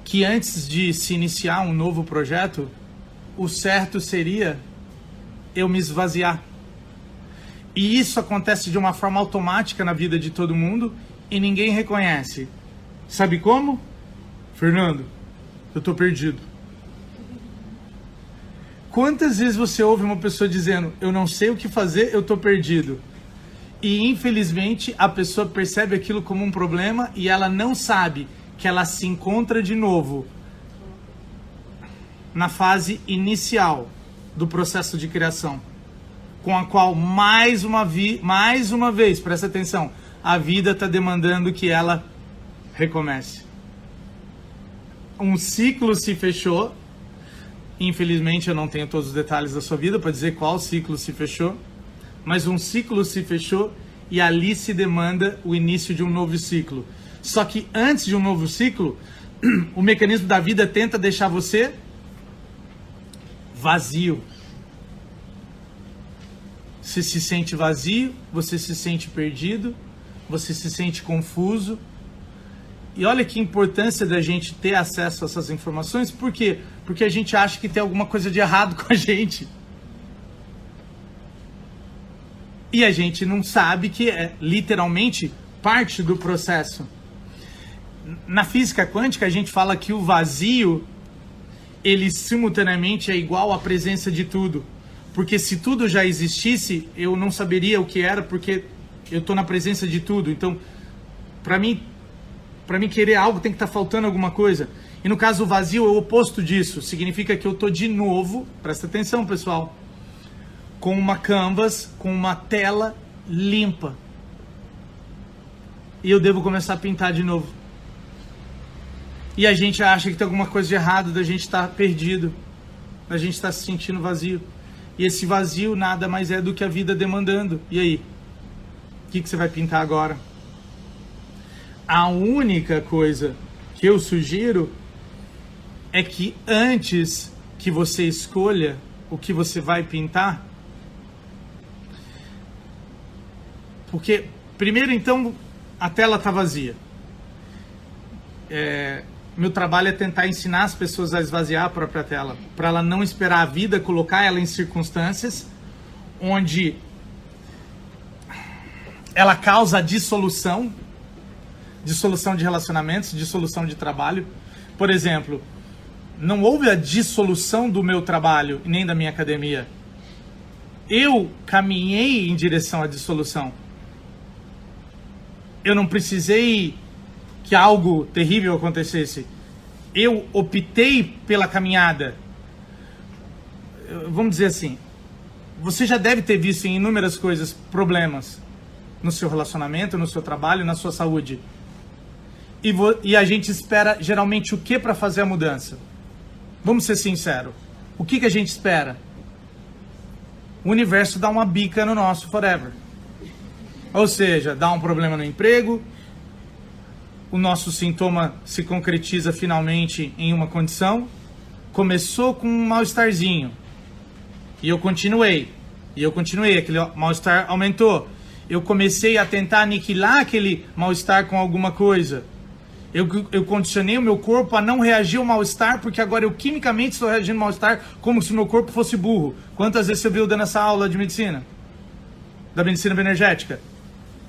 A: Que antes de se iniciar um novo projeto, o certo seria eu me esvaziar. E isso acontece de uma forma automática na vida de todo mundo e ninguém reconhece. Sabe como? Fernando, eu tô perdido. Quantas vezes você ouve uma pessoa dizendo, eu não sei o que fazer, eu tô perdido? E infelizmente a pessoa percebe aquilo como um problema e ela não sabe que ela se encontra de novo na fase inicial do processo de criação, com a qual mais uma vez, presta atenção, a vida está demandando que ela recomece. Um ciclo se fechou. Infelizmente eu não tenho todos os detalhes da sua vida para dizer qual ciclo se fechou, mas um ciclo se fechou e ali se demanda o início de um novo ciclo. Só que antes de um novo ciclo, o mecanismo da vida tenta deixar você vazio. Você se sente vazio, você se sente perdido, você se sente confuso. E olha que importância da gente ter acesso a essas informações. Por quê? Porque a gente acha que tem alguma coisa de errado com a gente. E a gente não sabe que é literalmente parte do processo. Na física quântica a gente fala que o vazio, ele simultaneamente é igual à presença de tudo. Porque se tudo já existisse, eu não saberia o que era, porque eu estou na presença de tudo. Então, para mim querer algo tem que estar faltando alguma coisa. E no caso o vazio é o oposto disso. Significa que eu estou de novo, presta atenção pessoal, com uma canvas, com uma tela limpa. E eu devo começar a pintar de novo. E a gente acha que tem alguma coisa de errado, da gente estar perdido, da gente estar se sentindo vazio. E esse vazio nada mais é do que a vida demandando. E aí? O que você vai pintar agora? A única coisa que eu sugiro é que antes que você escolha o que você vai pintar, porque primeiro então a tela está vazia. Meu trabalho é tentar ensinar as pessoas a esvaziar a própria tela, para ela não esperar a vida colocar ela em circunstâncias onde ela causa dissolução de relacionamentos, dissolução de trabalho. Por exemplo, não houve a dissolução do meu trabalho e nem da minha academia. Eu caminhei em direção à dissolução. Eu não precisei que algo terrível acontecesse. Eu optei pela caminhada. Vamos dizer assim, você já deve ter visto em inúmeras coisas problemas no seu relacionamento, no seu trabalho, na sua saúde. E a gente espera geralmente o que para fazer a mudança? Vamos ser sinceros. O que a gente espera? O universo dá uma bica no nosso forever. Ou seja, dá um problema no emprego, o nosso sintoma se concretiza finalmente em uma condição. Começou com um mal-estarzinho. E eu continuei, aquele mal-estar aumentou. Eu comecei a tentar aniquilar aquele mal-estar com alguma coisa. Eu condicionei o meu corpo a não reagir ao mal-estar, porque agora eu quimicamente estou reagindo ao mal-estar como se o meu corpo fosse burro. Quantas vezes você viu dando essa aula de medicina? Da medicina bioenergética?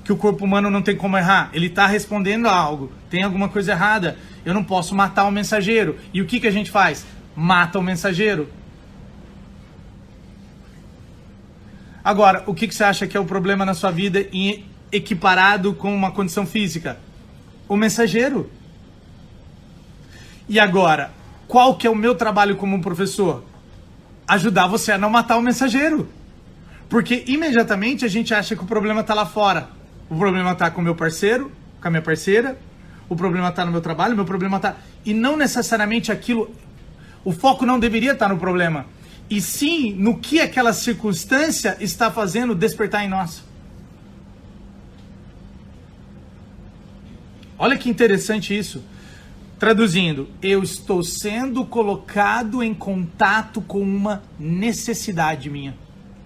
A: Que o corpo humano não tem como errar. Ele está respondendo a algo. Tem alguma coisa errada. Eu não posso matar o mensageiro. E o que a gente faz? mata o mensageiro. Agora, o que você acha que é o problema na sua vida equiparado com uma condição física? O mensageiro. E agora, qual que é o meu trabalho como professor? Ajudar você a não matar o mensageiro. Porque imediatamente a gente acha que o problema está lá fora. O problema está com o meu parceiro, com a minha parceira, o problema está no meu trabalho, o meu problema está... E não necessariamente aquilo... O foco não deveria estar no problema, e sim no que aquela circunstância está fazendo despertar em nós. Olha que interessante isso. Traduzindo, eu estou sendo colocado em contato com uma necessidade minha,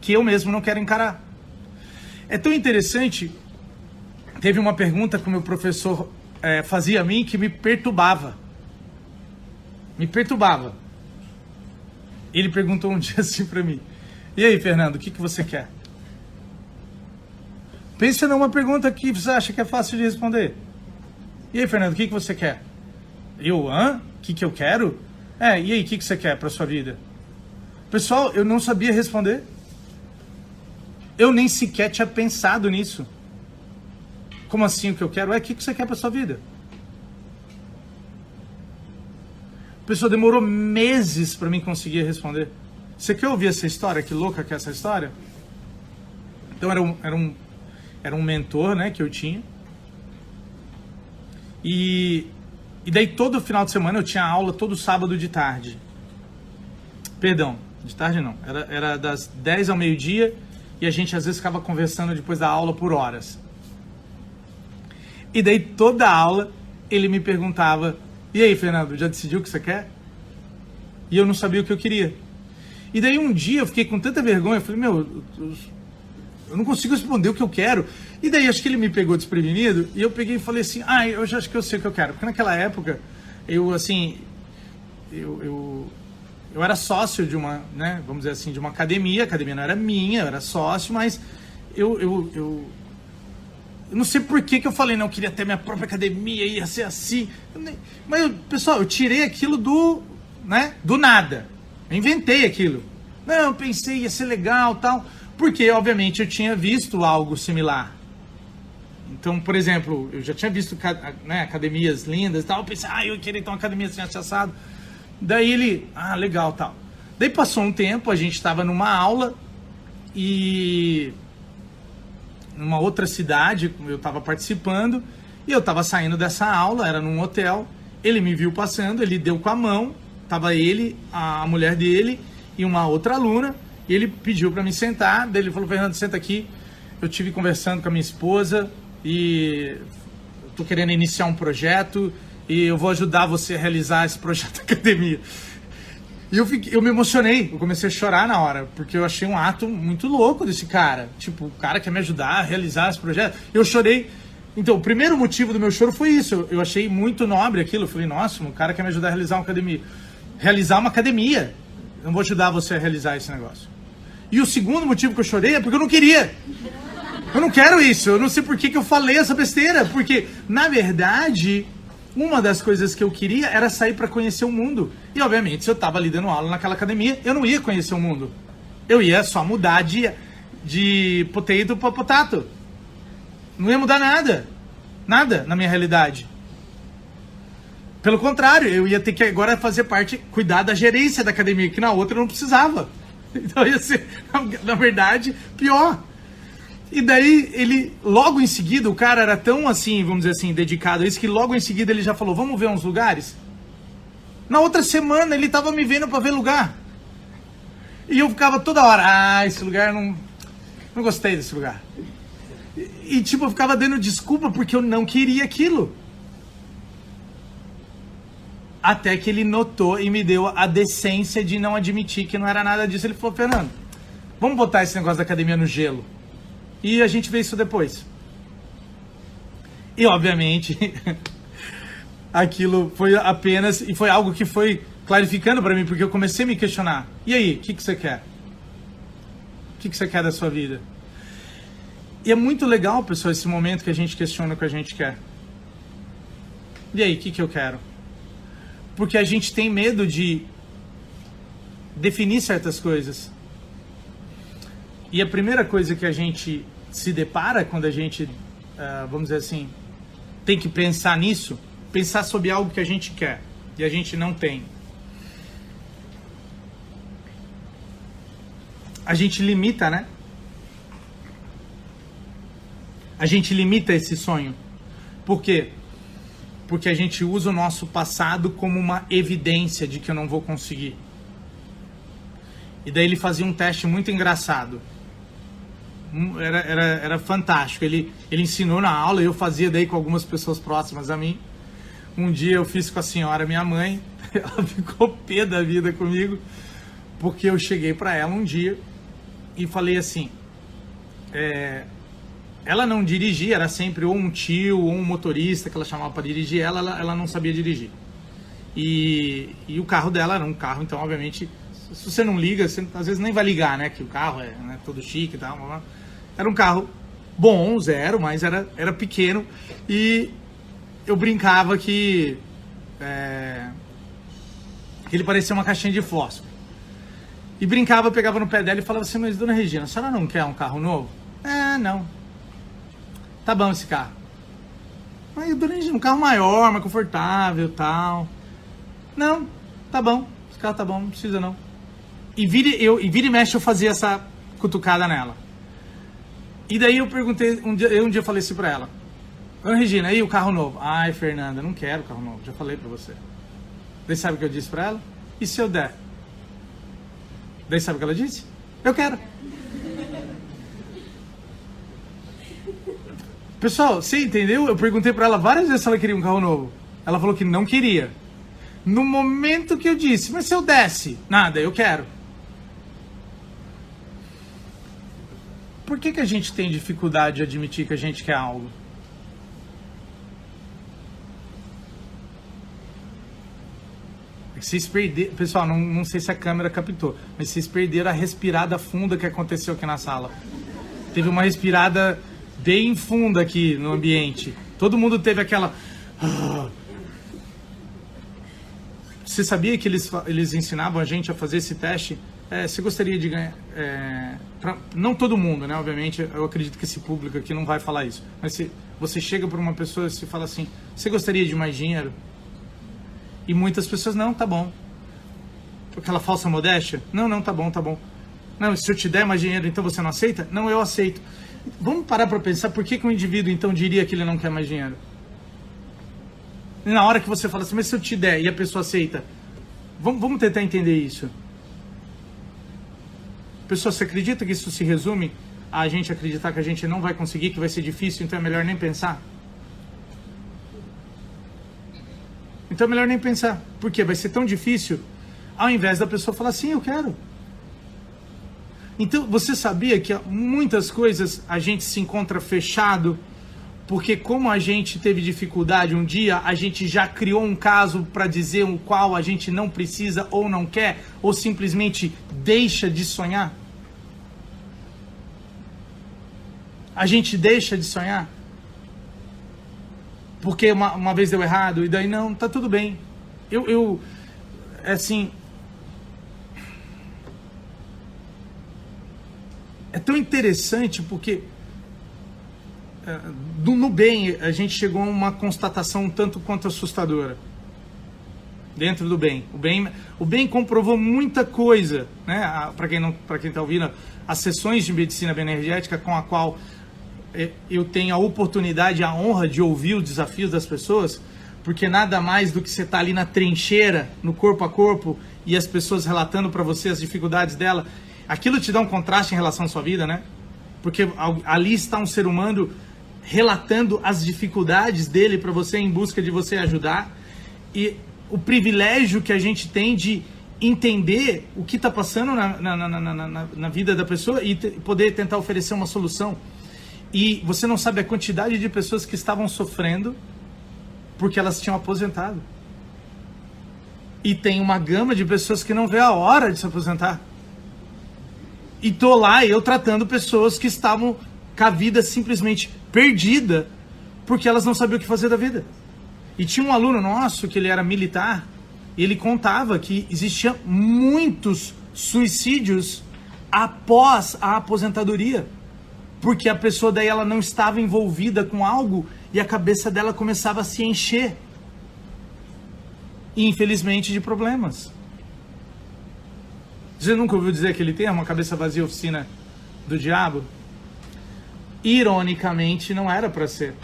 A: que eu mesmo não quero encarar. É tão interessante, teve uma pergunta que o meu professor fazia a mim que me perturbava. Me perturbava. Ele perguntou um dia assim pra mim: e aí, Fernando, o que você quer? Pensa numa pergunta que você acha que é fácil de responder. E aí, Fernando, o que você quer? Eu, hã? O que eu quero? E aí, o que você quer pra sua vida? Pessoal, eu não sabia responder. Eu nem sequer tinha pensado nisso. Como assim o que eu quero? O que você quer pra sua vida? A pessoa demorou meses para mim conseguir responder. Você quer ouvir essa história? Que louca que é essa história? Então era um mentor, né, que eu tinha. E daí todo final de semana eu tinha aula todo sábado de tarde. Perdão, de tarde não. Era das 10 ao meio-dia e a gente às vezes ficava conversando depois da aula por horas. E daí toda aula ele me perguntava: e aí, Fernando, já decidiu o que você quer? E eu não sabia o que eu queria. E daí um dia eu fiquei com tanta vergonha, eu falei, eu não consigo responder o que eu quero. E daí acho que ele me pegou desprevenido, e eu peguei e falei assim, eu já acho que eu sei o que eu quero. Porque naquela época, eu era sócio de uma, né, vamos dizer assim, de uma academia. A academia não era minha, eu era sócio, mas eu não sei por que eu falei, não, eu queria ter minha própria academia, ia ser assim. Mas, pessoal, eu tirei aquilo do nada. Eu inventei aquilo. Não, eu pensei, ia ser legal, tal. Porque, obviamente, eu tinha visto algo similar. Então, por exemplo, eu já tinha visto, né, academias lindas e tal. Eu pensei, eu queria ter uma academia assim, assado. Daí ele, legal, tal. Daí passou um tempo, a gente estava numa aula e... numa outra cidade, eu estava participando, e eu estava saindo dessa aula, era num hotel, ele me viu passando, ele deu com a mão, estava ele, a mulher dele e uma outra aluna, e ele pediu para me sentar, daí ele falou, Fernando, senta aqui, eu estive conversando com a minha esposa, e estou querendo iniciar um projeto, e eu vou ajudar você a realizar esse projeto da academia. E eu me emocionei, eu comecei a chorar na hora, porque eu achei um ato muito louco desse cara. Tipo, o cara quer me ajudar a realizar esse projeto. Eu chorei. Então, o primeiro motivo do meu choro foi isso. Eu achei muito nobre aquilo. Eu falei, nossa, o cara quer me ajudar a realizar uma academia. Realizar uma academia. Eu não vou ajudar você a realizar esse negócio. E o segundo motivo que eu chorei é porque eu não queria. Eu não quero isso. Eu não sei por que eu falei essa besteira. Porque, na verdade... uma das coisas que eu queria era sair para conhecer o mundo. E, obviamente, se eu estava ali dando aula naquela academia, eu não ia conhecer o mundo. Eu ia só mudar de potato para potato. Não ia mudar nada. Nada na minha realidade. Pelo contrário, eu ia ter que agora fazer parte, cuidar da gerência da academia, que na outra eu não precisava. Então ia ser, na verdade, pior. E daí, ele, logo em seguida, o cara era tão assim, vamos dizer assim, dedicado a isso, que logo em seguida ele já falou, vamos ver uns lugares? Na outra semana, ele tava me vendo pra ver lugar. E eu ficava toda hora, esse lugar, não gostei desse lugar. E tipo, eu ficava dando desculpa porque eu não queria aquilo. Até que ele notou e me deu a decência de não admitir que não era nada disso. Ele falou, Fernando, vamos botar esse negócio da academia no gelo. E a gente vê isso depois. E obviamente aquilo foi apenas, e foi algo que foi clarificando para mim, porque eu comecei a me questionar. E aí, o que você quer? O que você quer da sua vida? E é muito legal, pessoal, esse momento que a gente questiona o que a gente quer. E aí, o que eu quero? Porque a gente tem medo de definir certas coisas. E a primeira coisa que a gente se depara quando a gente, vamos dizer assim, tem que pensar nisso, pensar sobre algo que a gente quer e a gente não tem. A gente limita, né? A gente limita esse sonho. Por quê? Porque a gente usa o nosso passado como uma evidência de que eu não vou conseguir. E daí ele fazia um teste muito engraçado. Era fantástico. Ele ensinou na aula, eu fazia daí com algumas pessoas próximas a mim. Um dia eu fiz com a senhora, minha mãe, ela ficou pé da vida comigo, porque eu cheguei para ela um dia e falei assim, ela não dirigia, era sempre ou um tio ou um motorista que ela chamava para dirigir, ela não sabia dirigir. E o carro dela era um carro, então obviamente, se você não liga, você às vezes nem vai ligar, né, que o carro é, né, todo chique e tal. Era um carro bom, zero, mas era pequeno, e eu brincava que ele parecia uma caixinha de fósforo. E brincava, pegava no pé dela e falava assim, mas dona Regina, a senhora não quer um carro novo? Não. Tá bom esse carro. Mas dona Regina, um carro maior, mais confortável, tal. Não, tá bom, esse carro tá bom, não precisa não. E vira e mexe eu fazia essa cutucada nela. E daí eu perguntei, um dia eu falei assim pra ela, dona Regina, aí o carro novo? Ai, Fernanda, não quero carro novo, já falei pra você. Daí sabe o que eu disse pra ela? E se eu der? Daí sabe o que ela disse? Eu quero. Pessoal, você entendeu? Eu perguntei pra ela várias vezes se ela queria um carro novo. Ela falou que não queria. No momento que eu disse, mas se eu desse? Nada, eu quero. Por que a gente tem dificuldade de admitir que a gente quer algo? Vocês perderam, pessoal, não sei se a câmera captou, mas vocês perderam a respirada funda que aconteceu aqui na sala. Teve uma respirada bem funda aqui no ambiente. Todo mundo teve aquela... Você sabia que eles ensinavam a gente a fazer esse teste? Você gostaria de ganhar... não todo mundo, né? Obviamente, eu acredito que esse público aqui não vai falar isso. Mas se você chega para uma pessoa e se fala assim, você gostaria de mais dinheiro? E muitas pessoas, não, tá bom. Aquela falsa modéstia? Não, tá bom, tá bom. Não, se eu te der mais dinheiro, então você não aceita? Não, eu aceito. Vamos parar para pensar por que um indivíduo então diria que ele não quer mais dinheiro? E na hora que você fala assim, mas se eu te der e a pessoa aceita, vamos tentar entender isso. Pessoal, você acredita que isso se resume a gente acreditar que a gente não vai conseguir, que vai ser difícil, então é melhor nem pensar? Então é melhor nem pensar. Por quê? Vai ser tão difícil, ao invés da pessoa falar assim, eu quero. Então, você sabia que muitas coisas a gente se encontra fechado, porque como a gente teve dificuldade um dia, a gente já criou um caso para dizer o qual a gente não precisa ou não quer, ou simplesmente deixa de sonhar? A gente deixa de sonhar? Porque uma vez deu errado, e daí não, tá tudo bem. Assim... É tão interessante porque no bem a gente chegou a uma constatação um tanto quanto assustadora. Dentro do bem. O bem comprovou muita coisa, né? Para quem está ouvindo, as sessões de medicina bioenergética com a qual eu tenho a oportunidade, a honra de ouvir os desafios das pessoas, porque nada mais do que você estar ali na trincheira, no corpo a corpo, e as pessoas relatando para você as dificuldades dela. Aquilo te dá um contraste em relação à sua vida, né? Porque ali está um ser humano relatando as dificuldades dele para você, em busca de você ajudar. E o privilégio que a gente tem de entender o que está passando na vida da pessoa e poder tentar oferecer uma solução. E você não sabe a quantidade de pessoas que estavam sofrendo porque elas tinham aposentado. E tem uma gama de pessoas que não vê a hora de se aposentar. E tô lá, eu tratando pessoas que estavam com a vida simplesmente perdida, porque elas não sabiam o que fazer da vida. E tinha um aluno nosso, que ele era militar, Ele contava que existiam muitos suicídios após a aposentadoria, porque a pessoa daí ela não estava envolvida com algo e a cabeça dela começava a se encher, infelizmente, de problemas. Você nunca ouviu dizer aquele termo, a cabeça vazia, oficina do diabo? Ironicamente, não era para ser,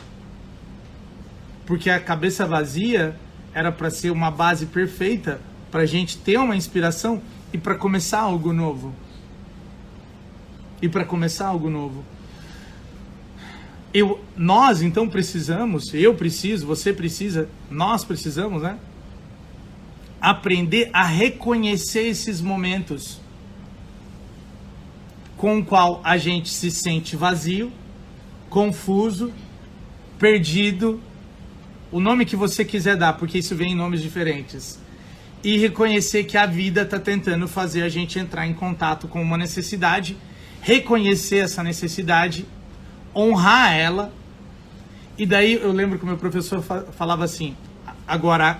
A: porque a cabeça vazia era para ser uma base perfeita para a gente ter uma inspiração e para começar algo novo. Nós então precisamos, eu preciso, você precisa, nós precisamos, né? Aprender a reconhecer esses momentos com o qual a gente se sente vazio, confuso, perdido, o nome que você quiser dar, porque isso vem em nomes diferentes. E reconhecer que a vida está tentando fazer a gente entrar em contato com uma necessidade, reconhecer essa necessidade, honrar ela. E daí eu lembro que o meu professor falava assim, agora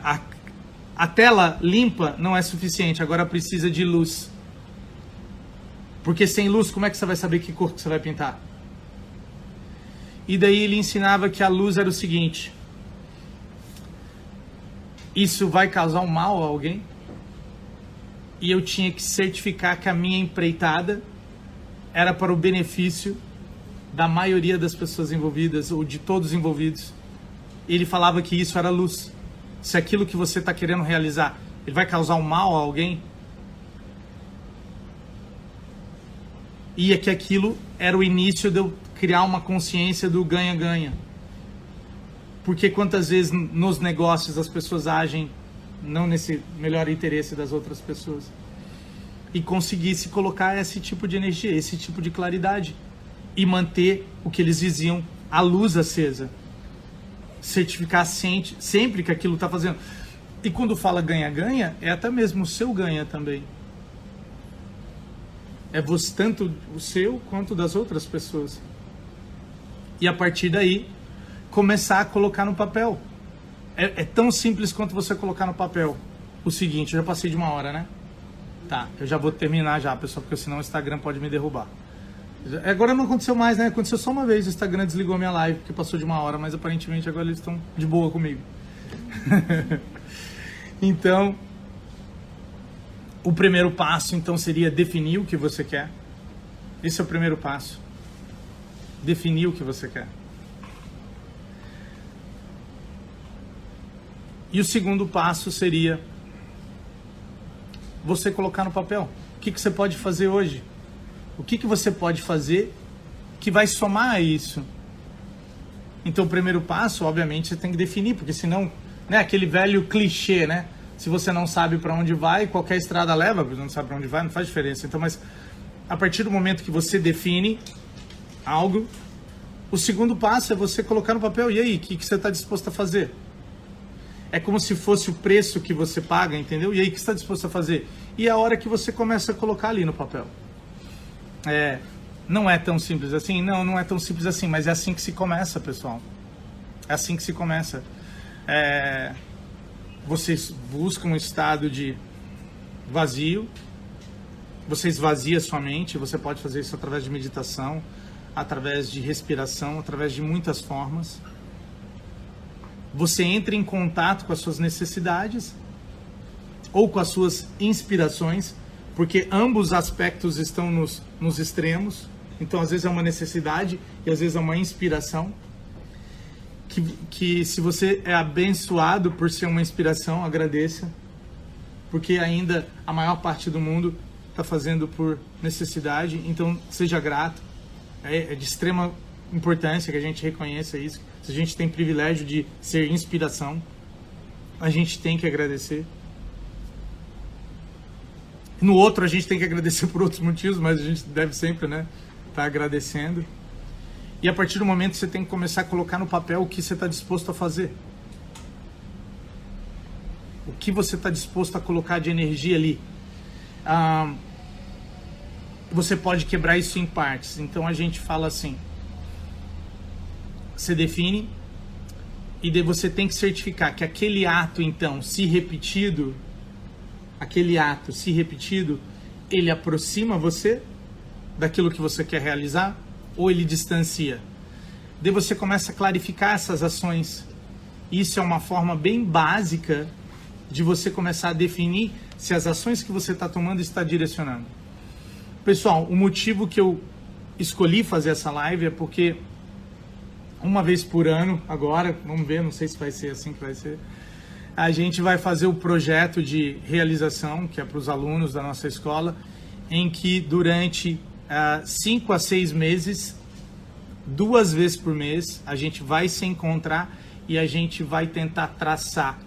A: a tela limpa não é suficiente, agora precisa de luz. Porque sem luz, como é que você vai saber que cor que você vai pintar? E daí ele ensinava que a luz era o seguinte: isso vai causar um mal a alguém? E eu tinha que certificar que a minha empreitada era para o benefício da maioria das pessoas envolvidas, ou de todos os envolvidos. Ele falava que isso era luz. Se aquilo que você está querendo realizar, ele vai causar um mal a alguém? E é que aquilo era o início de eu criar uma consciência do ganha-ganha. Porque quantas vezes nos negócios as pessoas agem não nesse melhor interesse das outras pessoas. E conseguisse colocar esse tipo de energia, esse tipo de claridade. E manter o que eles diziam, a luz acesa. Certificar sempre que aquilo está fazendo. E quando fala ganha-ganha, é até mesmo o seu ganha também. É você, tanto o seu quanto das outras pessoas. E a partir daí, começar a colocar no papel. É tão simples quanto você colocar no papel o seguinte: eu já passei de 1 hora, né? Tá, eu já vou terminar já, pessoal, porque senão o Instagram pode me derrubar. Agora não aconteceu mais, né? Aconteceu só uma vez, o Instagram desligou minha live, porque passou de 1 hora, mas aparentemente agora eles estão de boa comigo. Então, o primeiro passo, então, seria definir o que você quer. Esse é o primeiro passo. Definir o que você quer. E o segundo passo seria você colocar no papel. O que você pode fazer hoje? O que você pode fazer que vai somar a isso? Então, o primeiro passo, obviamente, você tem que definir, porque senão, né, aquele velho clichê, né? Se você não sabe para onde vai, qualquer estrada leva, porque você não sabe para onde vai, não faz diferença. Então, mas a partir do momento que você define algo, o segundo passo é você colocar no papel. E aí, o que você está disposto a fazer? É como se fosse o preço que você paga, entendeu? E aí, o que você está disposto a fazer? E é a hora que você começa a colocar ali no papel. Não é tão simples assim? Não é tão simples assim, mas é assim que se começa, pessoal. É assim que se começa. Vocês buscam um estado de vazio, você esvazia sua mente, você pode fazer isso através de meditação, através de respiração, através de muitas formas. Você entra em contato com as suas necessidades ou com as suas inspirações, porque ambos aspectos estão nos extremos. Então, às vezes é uma necessidade e às vezes é uma inspiração. Que se você é abençoado por ser uma inspiração, agradeça, porque ainda a maior parte do mundo está fazendo por necessidade. Então, seja grato. É de extrema importância que a gente reconheça isso. Se a gente tem privilégio de ser inspiração, a gente tem que agradecer. No outro a gente tem que agradecer por outros motivos, mas a gente deve sempre, né, estar agradecendo. E a partir do momento você tem que começar a colocar no papel o que você está disposto a fazer. O que você está disposto a colocar de energia ali. Você pode quebrar isso em partes. Então a gente fala assim: você define e daí você tem que certificar que aquele ato, então, se repetido, aquele ato, se repetido, ele aproxima você daquilo que você quer realizar ou ele distancia? Daí você começa a clarificar essas ações. Isso é uma forma bem básica de você começar a definir se as ações que você está tomando está direcionando. Pessoal, o motivo que eu escolhi fazer essa live é porque uma vez por ano, agora, vamos ver, não sei se vai ser assim que vai ser, a gente vai fazer o projeto de realização, que é para os alunos da nossa escola, em que durante 5 a 6 meses, 2 vezes por mês, a gente vai se encontrar e a gente vai tentar traçar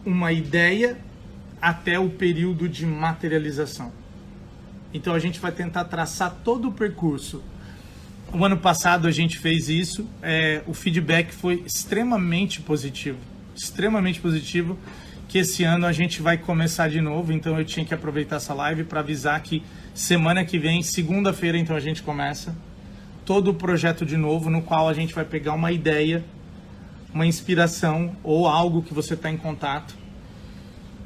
A: uma ideia até o período de materialização. Então a gente vai tentar traçar todo o percurso. O ano passado a gente fez isso, o feedback foi extremamente positivo, que esse ano a gente vai começar de novo, então eu tinha que aproveitar essa live para avisar que semana que vem, segunda-feira, então a gente começa todo o projeto de novo, no qual a gente vai pegar uma ideia, uma inspiração ou algo que você está em contato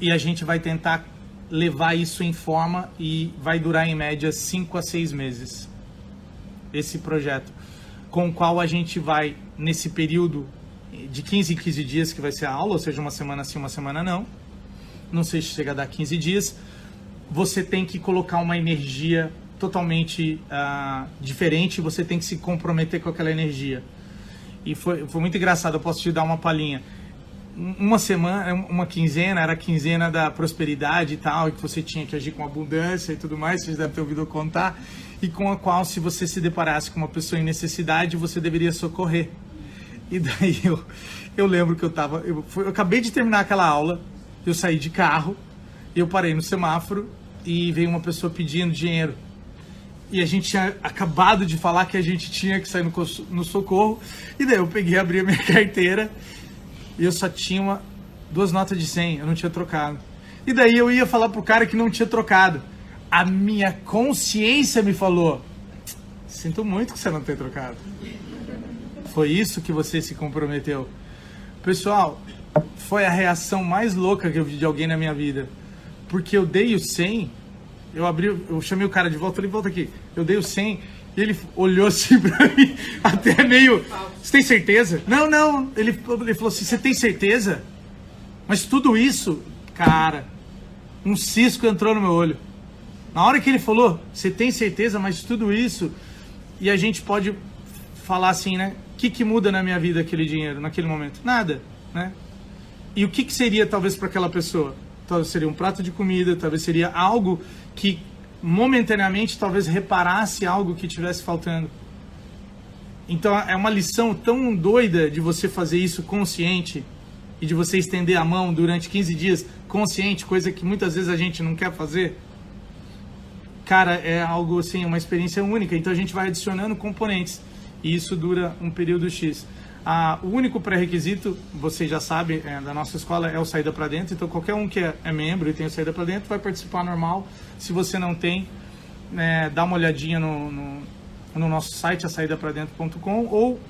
A: e a gente vai tentar levar isso em forma e vai durar em média 5 a 6 meses. Esse projeto, com o qual a gente vai, nesse período de 15 em 15 dias que vai ser a aula, ou seja, uma semana sim, uma semana não sei se chega a dar 15 dias, você tem que colocar uma energia totalmente diferente, você tem que se comprometer com aquela energia. E foi muito engraçado, eu posso te dar uma palhinha. Uma semana, uma quinzena, era a quinzena da prosperidade e tal, e que você tinha que agir com abundância e tudo mais, vocês devem ter ouvido eu contar, e com a qual, se você se deparasse com uma pessoa em necessidade, você deveria socorrer. E daí eu lembro que eu acabei de terminar aquela aula, eu saí de carro, eu parei no semáforo e veio uma pessoa pedindo dinheiro. E a gente tinha acabado de falar que a gente tinha que sair no socorro, e daí eu peguei, abri a minha carteira, e eu só tinha 2 notas de 100, eu não tinha trocado. E daí eu ia falar pro cara que não tinha trocado. A minha consciência me falou, sinto muito que você não tenha trocado. Foi isso que você se comprometeu. Pessoal, foi a reação mais louca que eu vi de alguém na minha vida. Porque eu dei o 100, eu chamei o cara de volta, falei, volta aqui. Eu dei o 100 e ele olhou assim pra mim, até meio, você tem certeza? Não, ele falou assim, você tem certeza? Mas tudo isso, cara, um cisco entrou no meu olho. Na hora que ele falou, você tem certeza, mas tudo isso, e a gente pode falar assim, né? O que muda na minha vida aquele dinheiro, naquele momento? Nada, né? E o que seria talvez para aquela pessoa? Talvez seria um prato de comida, talvez seria algo que momentaneamente talvez reparasse algo que estivesse faltando. Então é uma lição tão doida de você fazer isso consciente e de você estender a mão durante 15 dias consciente, coisa que muitas vezes a gente não quer fazer. Cara, é algo assim, uma experiência única. Então a gente vai adicionando componentes e isso dura um período X. O único pré-requisito, vocês já sabem, da nossa escola é o Saída para Dentro. Então qualquer um que é membro e tem o Saída para Dentro vai participar normal. Se você não tem, dá uma olhadinha no nosso site, asaidaPraDentro.com, ou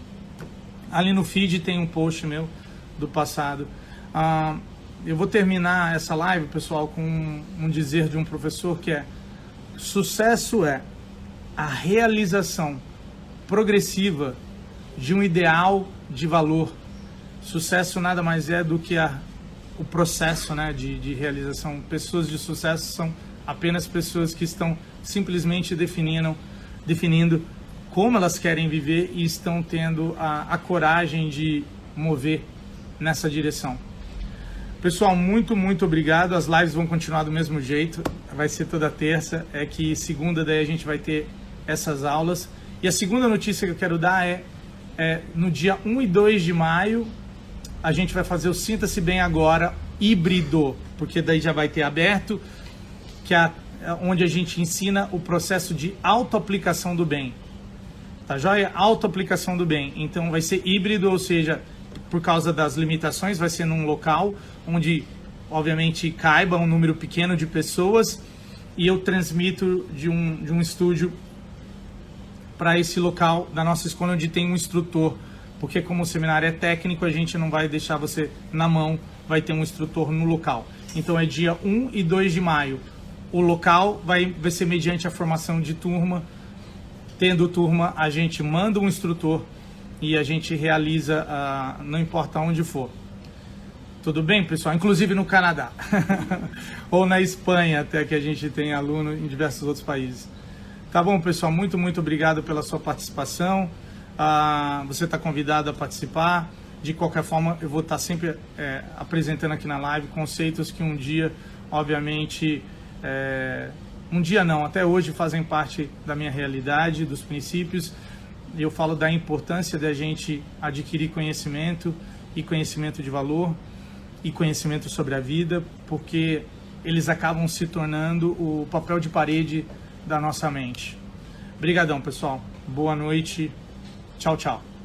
A: ali no feed tem um post meu do passado. Eu vou terminar essa live, pessoal, com um dizer de um professor que é: sucesso é a realização progressiva de um ideal de valor. Sucesso nada mais é do que o processo, né, de realização. Pessoas de sucesso são apenas pessoas que estão simplesmente definindo como elas querem viver e estão tendo a coragem de mover nessa direção. Pessoal, muito obrigado. As lives vão continuar do mesmo jeito. Vai ser toda terça. É que segunda daí a gente vai ter essas aulas. E a segunda notícia que eu quero dar é no dia 1 e 2 de maio, a gente vai fazer o Sinta-se Bem Agora híbrido, porque daí já vai ter aberto, que é onde a gente ensina o processo de autoaplicação do bem. Tá joia? Autoaplicação do bem. Então vai ser híbrido, ou seja, por causa das limitações, vai ser num local onde, obviamente, caiba um número pequeno de pessoas, e eu transmito de um estúdio para esse local da nossa escola, onde tem um instrutor, porque como o seminário é técnico, a gente não vai deixar você na mão, vai ter um instrutor no local. Então é dia 1 e 2 de maio. O local vai ser mediante a formação de turma. Tendo turma, a gente manda um instrutor e a gente realiza, não importa onde for. Tudo bem, pessoal? Inclusive no Canadá. Ou na Espanha, até que a gente tem aluno em diversos outros países. Tá bom, pessoal? Muito obrigado pela sua participação. Você está convidado a participar. De qualquer forma, eu vou estar sempre apresentando aqui na live conceitos que um dia, obviamente, um dia não, até hoje fazem parte da minha realidade, dos princípios. Eu falo da importância da gente adquirir conhecimento e conhecimento de valor e conhecimento sobre a vida, porque eles acabam se tornando o papel de parede da nossa mente. Obrigadão, pessoal. Boa noite. Tchau, tchau.